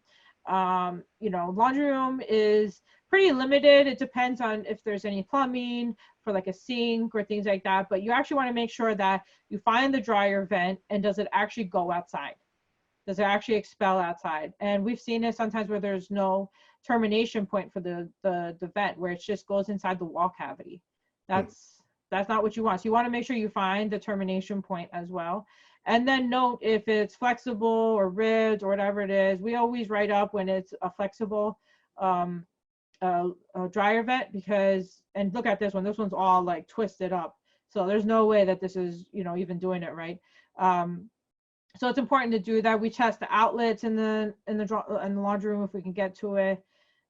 [SPEAKER 2] Laundry room is pretty limited. It depends on if there's any plumbing for like a sink or things like that, but you actually want to make sure that you find the dryer vent, and does it actually go outside? Does it actually expel outside? And we've seen it sometimes where there's no termination point for the vent, where it just goes inside the wall cavity. That's not what you want. So you want to make sure you find the termination point as well. And then note if it's flexible or ribbed or whatever it is. We always write up when it's a flexible dryer vent, because, and look at this one. This one's all like twisted up. So there's no way that this is, even doing it right. So it's important to do that. We test the outlets in the laundry room if we can get to it,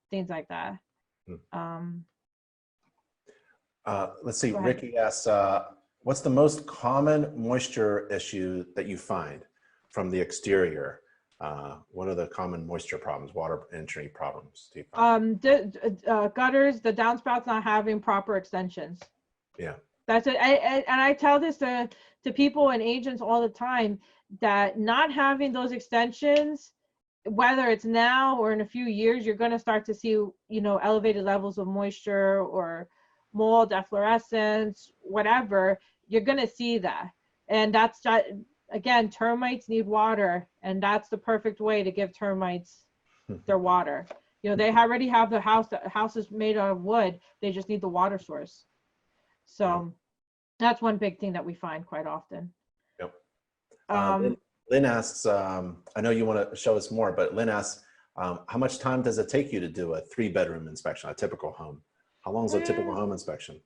[SPEAKER 2] things like that.
[SPEAKER 1] Let's see. Ricky asks, what's the most common moisture issue that you find from the exterior? What are the common moisture problems, water entry problems do you find?
[SPEAKER 2] The gutters, the downspouts not having proper extensions.
[SPEAKER 1] Yeah.
[SPEAKER 2] That's it. And I tell this to people and agents all the time, that not having those extensions whether it's now or in a few years, you're going to start to see, you know, elevated levels of moisture or mold, efflorescence, whatever. You're going to see that. And that's just, again, termites need water, and that's the perfect way to give termites their water. You know, they already have the house is made out of wood. They just need the water source. So that's one big thing that we find quite often.
[SPEAKER 1] Yep. Lynn asks, I know you want to show us more, but Lynn asks, how much time does it take you to do a 3-bedroom inspection, a typical home? How long is a typical home inspection?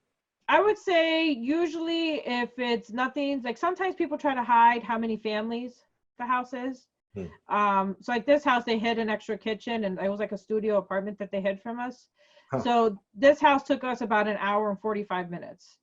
[SPEAKER 2] I would say usually if it's nothing, like sometimes people try to hide how many families the house is. So like this house, they hid an extra kitchen, and it was like a studio apartment that they hid from us.
[SPEAKER 1] Huh.
[SPEAKER 2] So this house took us about 1 hour and 45 minutes,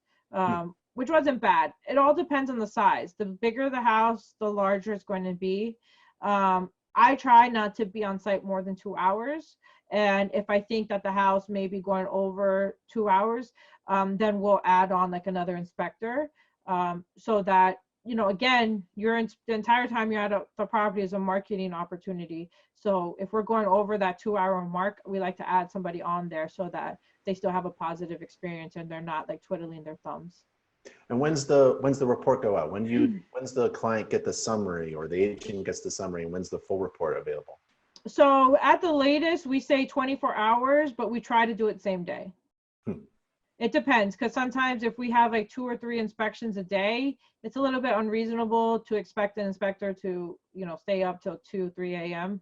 [SPEAKER 2] which wasn't bad. It all depends on the size. The bigger the house, the larger it's going to be. I try not to be on site more than 2 hours. And if I think that the house may be going over 2 hours, then we'll add on like another inspector, so that, you know, again, you're in the entire time you're at the property is a marketing opportunity. So if we're going over that 2 hour mark, we like to add somebody on there so that they still have a positive experience and they're not like twiddling their thumbs.
[SPEAKER 1] And when's the report go out? When's the client get the summary, or the agent gets the summary, and when's the full report available?
[SPEAKER 2] So at the latest, we say 24 hours, but we try to do it same day. It depends, because sometimes if we have like 2 or 3 inspections a day, it's a little bit unreasonable to expect an inspector to, you know, stay up till 2, 3 a.m.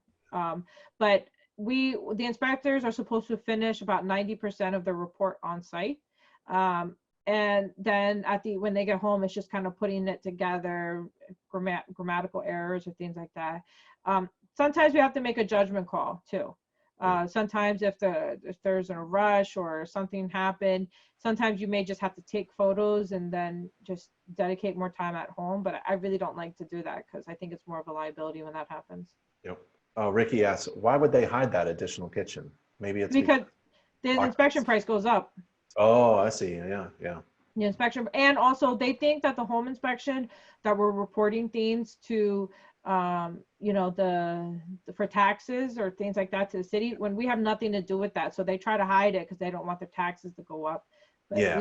[SPEAKER 2] But the inspectors are supposed to finish about 90% of the report on site. And then when they get home, it's just kind of putting it together, grammatical errors or things like that. Sometimes we have to make a judgment call too. Sometimes if there's a rush or something happened, sometimes you may just have to take photos and then just dedicate more time at home. But I really don't like to do that because I think it's more of a liability when that happens. Yep.
[SPEAKER 1] Ricky asks, why would they hide that additional kitchen? Maybe it's
[SPEAKER 2] because the inspection price goes up.
[SPEAKER 1] Oh, I see. Yeah.
[SPEAKER 2] The inspection, and also they think that the home inspection that we're reporting things to, you know, for taxes or things like that to the city, when we have nothing to do with that. So they try to hide it because they don't want their taxes to go up. But
[SPEAKER 1] yeah.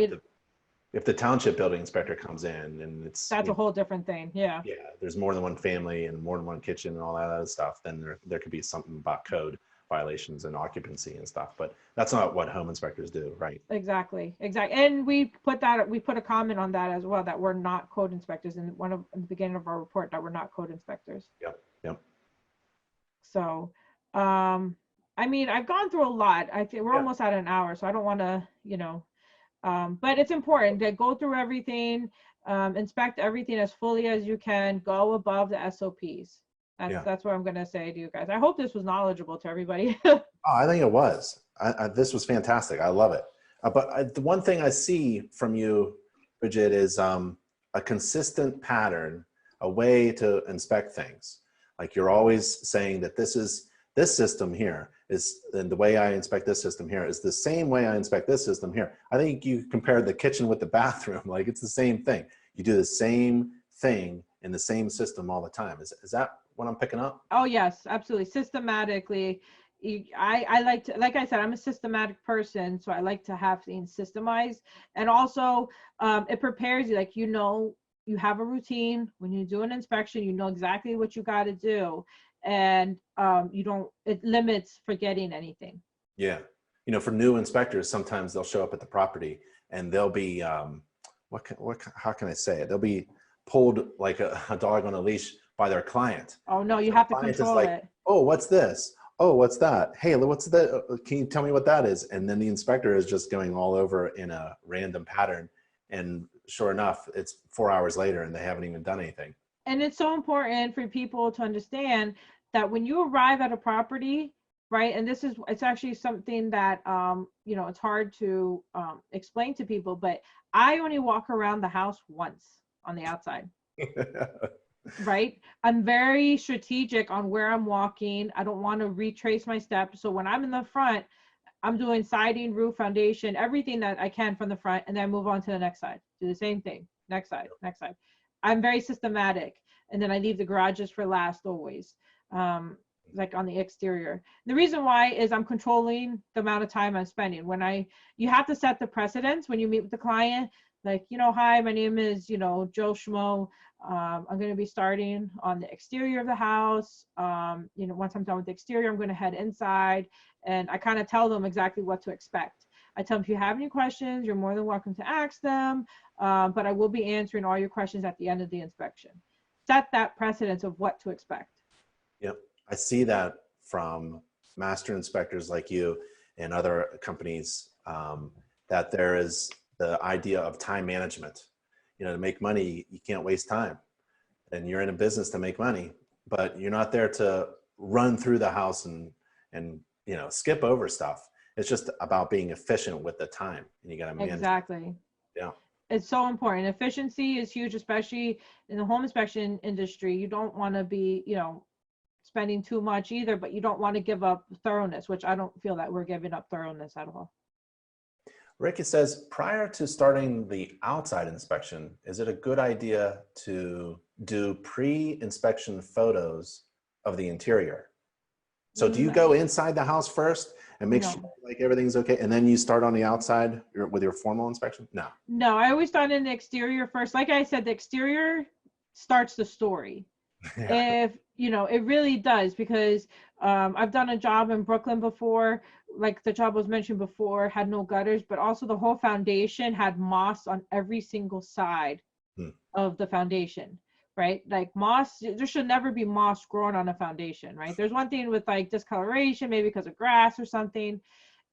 [SPEAKER 1] If the township building inspector comes in and that's
[SPEAKER 2] a whole different thing. Yeah.
[SPEAKER 1] Yeah. There's more than one family and more than one kitchen and all that other stuff, then there could be something about code violations and occupancy and stuff, but that's not what home inspectors do, right?
[SPEAKER 2] Exactly. And we put a comment on that as well, that we're not code inspectors in the beginning of our report, that we're not code inspectors.
[SPEAKER 1] Yep.
[SPEAKER 2] So, I mean, I've gone through a lot. I think we're almost at an hour, so I don't want to, you know, but it's important to go through everything, inspect everything as fully as you can, go above the SOPs. That's what I'm going to say to you guys. I hope this was knowledgeable to everybody.
[SPEAKER 1] I think it was. This was fantastic. I love it. But the one thing I see from you, Brigitte, is a consistent pattern, a way to inspect things. Like you're always saying that this system here is, and the way I inspect this system here is the same way I inspect this system here. I think you compared the kitchen with the bathroom. Like it's the same thing. You do the same thing in the same system all the time. Is that what I'm picking up?
[SPEAKER 2] Oh yes, absolutely. Systematically. I like to, like I said, I'm a systematic person, so I like to have things systemized. And also it prepares you, like, you know, you have a routine. When you do an inspection, you know exactly what you got to do, and it limits forgetting anything.
[SPEAKER 1] Yeah. You know, for new inspectors, sometimes they'll show up at the property and they'll be how can I say it? They'll be pulled like a dog on a leash by their client.
[SPEAKER 2] Oh no, you have to control it.
[SPEAKER 1] Oh, what's this? Oh, what's that? Hey, what's that? Can you tell me what that is? And then the inspector is just going all over in a random pattern. And sure enough, it's 4 hours later and they haven't even done anything.
[SPEAKER 2] And it's so important for people to understand that when you arrive at a property, right? And it's actually something that, you know, it's hard to explain to people, but I only walk around the house once on the outside. Right? I'm very strategic on where I'm walking. I don't want to retrace my steps. So when I'm in the front, I'm doing siding, roof, foundation, everything that I can from the front, and then move on to the next side. Do the same thing. Next side, next side. I'm very systematic. And then I leave the garages for last always. like on the exterior. The reason why is I'm controlling the amount of time I'm spending. You have to set the precedence when you meet with the client, like, hi, my name is, Joe Schmo. I'm going to be starting on the exterior of the house. Once I'm done with the exterior, I'm going to head inside, and I kind of tell them exactly what to expect. I tell them, if you have any questions, you're more than welcome to ask them, but I will be answering all your questions at the end of the inspection. Set that precedence of what to expect.
[SPEAKER 1] Yep. I see that from master inspectors like you and other companies, that there is the idea of time management. To make money, you can't waste time. And you're in a business to make money, but you're not there to run through the house and skip over stuff. It's just about being efficient with the time, and you got to manage.
[SPEAKER 2] Exactly.
[SPEAKER 1] Yeah.
[SPEAKER 2] It's so important. Efficiency is huge, especially in the home inspection industry. You don't want to be, spending too much either, but you don't want to give up thoroughness, which I don't feel that we're giving up thoroughness at all.
[SPEAKER 1] Rick, it says, prior to starting the outside inspection, is it a good idea to do pre-inspection photos of the interior? So do you go inside the house first and make sure like everything's okay, and then you start on the outside with your formal inspection? No,
[SPEAKER 2] I always start in the exterior first. Like I said, the exterior starts the story. Yeah. If it really does, because I've done a job in Brooklyn before, like the job was mentioned before, had no gutters, but also the whole foundation had moss on every single side of the foundation, right? Like moss, there should never be moss growing on a foundation, right? There's one thing with like discoloration, maybe because of grass or something.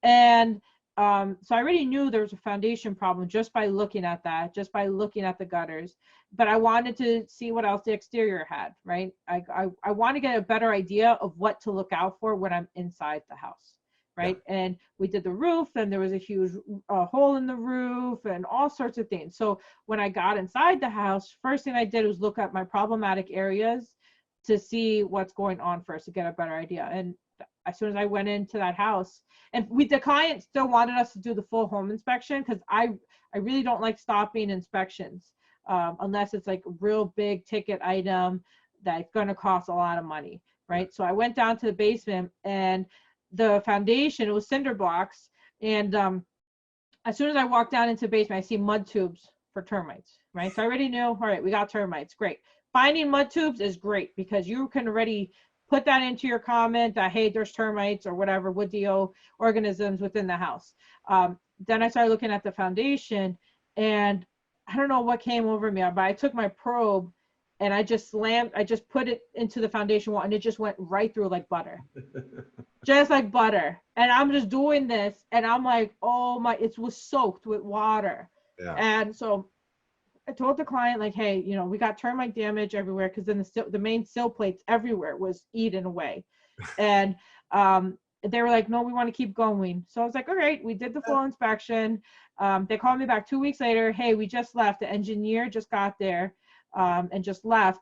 [SPEAKER 2] And so I already knew there was a foundation problem just by looking at that, just by looking at the gutters. But I wanted to see what else the exterior had, right? I want to get a better idea of what to look out for when I'm inside the house, right? Yeah. And we did the roof, and there was a huge hole in the roof and all sorts of things. So when I got inside the house, first thing I did was look at my problematic areas to see what's going on first, to get a better idea. And as soon as I went into that house, and the client still wanted us to do the full home inspection, because I really don't like stopping inspections unless it's like a real big ticket item that's going to cost a lot of money, right? So I went down to the basement, and the foundation, it was cinder blocks, and as soon as I walked down into the basement, I see mud tubes for termites, right? So I already knew, all right, we got termites, great. Finding mud tubes is great, because you can already put that into your comment that, hey, there's termites or whatever, wood DO organisms within the house. Then I started looking at the foundation, and I don't know what came over me, but I took my probe and I just put it into the foundation wall, and it just went right through like butter. Just like butter. And I'm just doing this, and I'm like, oh my, it was soaked with water. Yeah. And so I told the client, like, hey, we got termite damage everywhere, because then the main sill plates everywhere was eaten away. And they were like, no, we want to keep going. So I was like, all right, we did the full inspection. They called me back 2 weeks later. Hey, we just left. The engineer just got there and just left.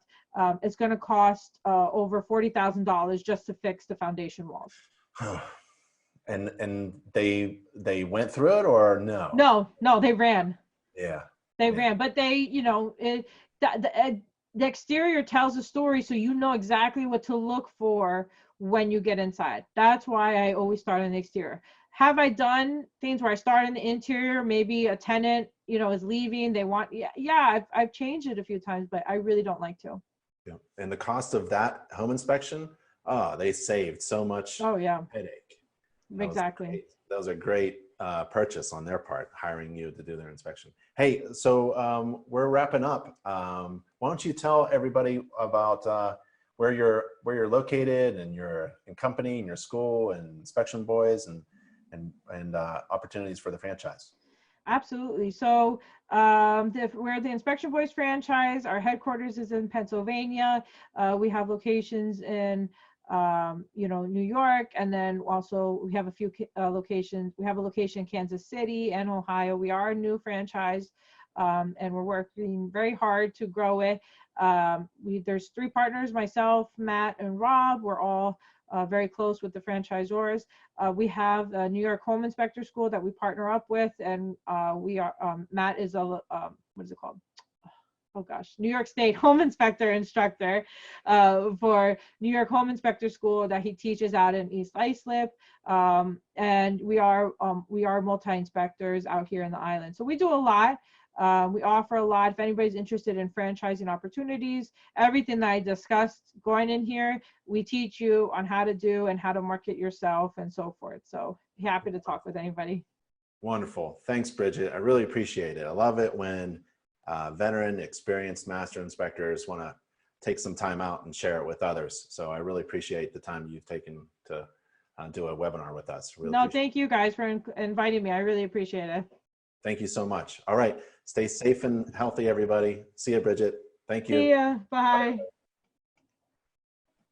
[SPEAKER 2] It's going to cost over $40,000 just to fix the foundation walls.
[SPEAKER 1] And they went through it, or no?
[SPEAKER 2] No, they ran.
[SPEAKER 1] Yeah.
[SPEAKER 2] They ran, but they, the exterior tells a story, so you know exactly what to look for when you get inside. That's why I always start in the exterior. Have I done things where I start in the interior? Maybe a tenant, is leaving. They want, I've changed it a few times, but I really don't like to.
[SPEAKER 1] Yeah, and the cost of that home inspection, they saved so much.
[SPEAKER 2] Oh yeah,
[SPEAKER 1] headache.
[SPEAKER 2] Exactly.
[SPEAKER 1] That was a great purchase on their part, hiring you to do their inspection. Hey, so we're wrapping up. Why don't you tell everybody about where you're located, and your company and your school and Inspection Boys and opportunities for the franchise?
[SPEAKER 2] Absolutely. So we're the Inspection Boys franchise. Our headquarters is in Pennsylvania. We have locations in New York, and then also we have a few locations. We have a location in Kansas City and Ohio. We are a new franchise, and we're working very hard to grow it. There's 3 partners: myself, Matt, and Rob. We're all very close with the franchisors. We have a New York Home Inspector School that we partner up with, and we are Matt is a what is it called? oh gosh, New York State home inspector instructor for New York Home Inspector School that he teaches out in East Islip. And we are multi-inspectors out here in the island. So we do a lot. We offer a lot. If anybody's interested in franchising opportunities, everything that I discussed going in here, we teach you on how to do and how to market yourself and so forth. So happy to talk with anybody.
[SPEAKER 1] Wonderful. Thanks, Bridget. I really appreciate it. I love it when veteran, experienced master inspectors want to take some time out and share it with others. So I really appreciate the time you've taken to do a webinar with us. Really
[SPEAKER 2] no, thank you guys for inviting me. I really appreciate it.
[SPEAKER 1] Thank you so much. All right. Stay safe and healthy, everybody. See you, Bridget. Thank you.
[SPEAKER 2] See ya. Bye.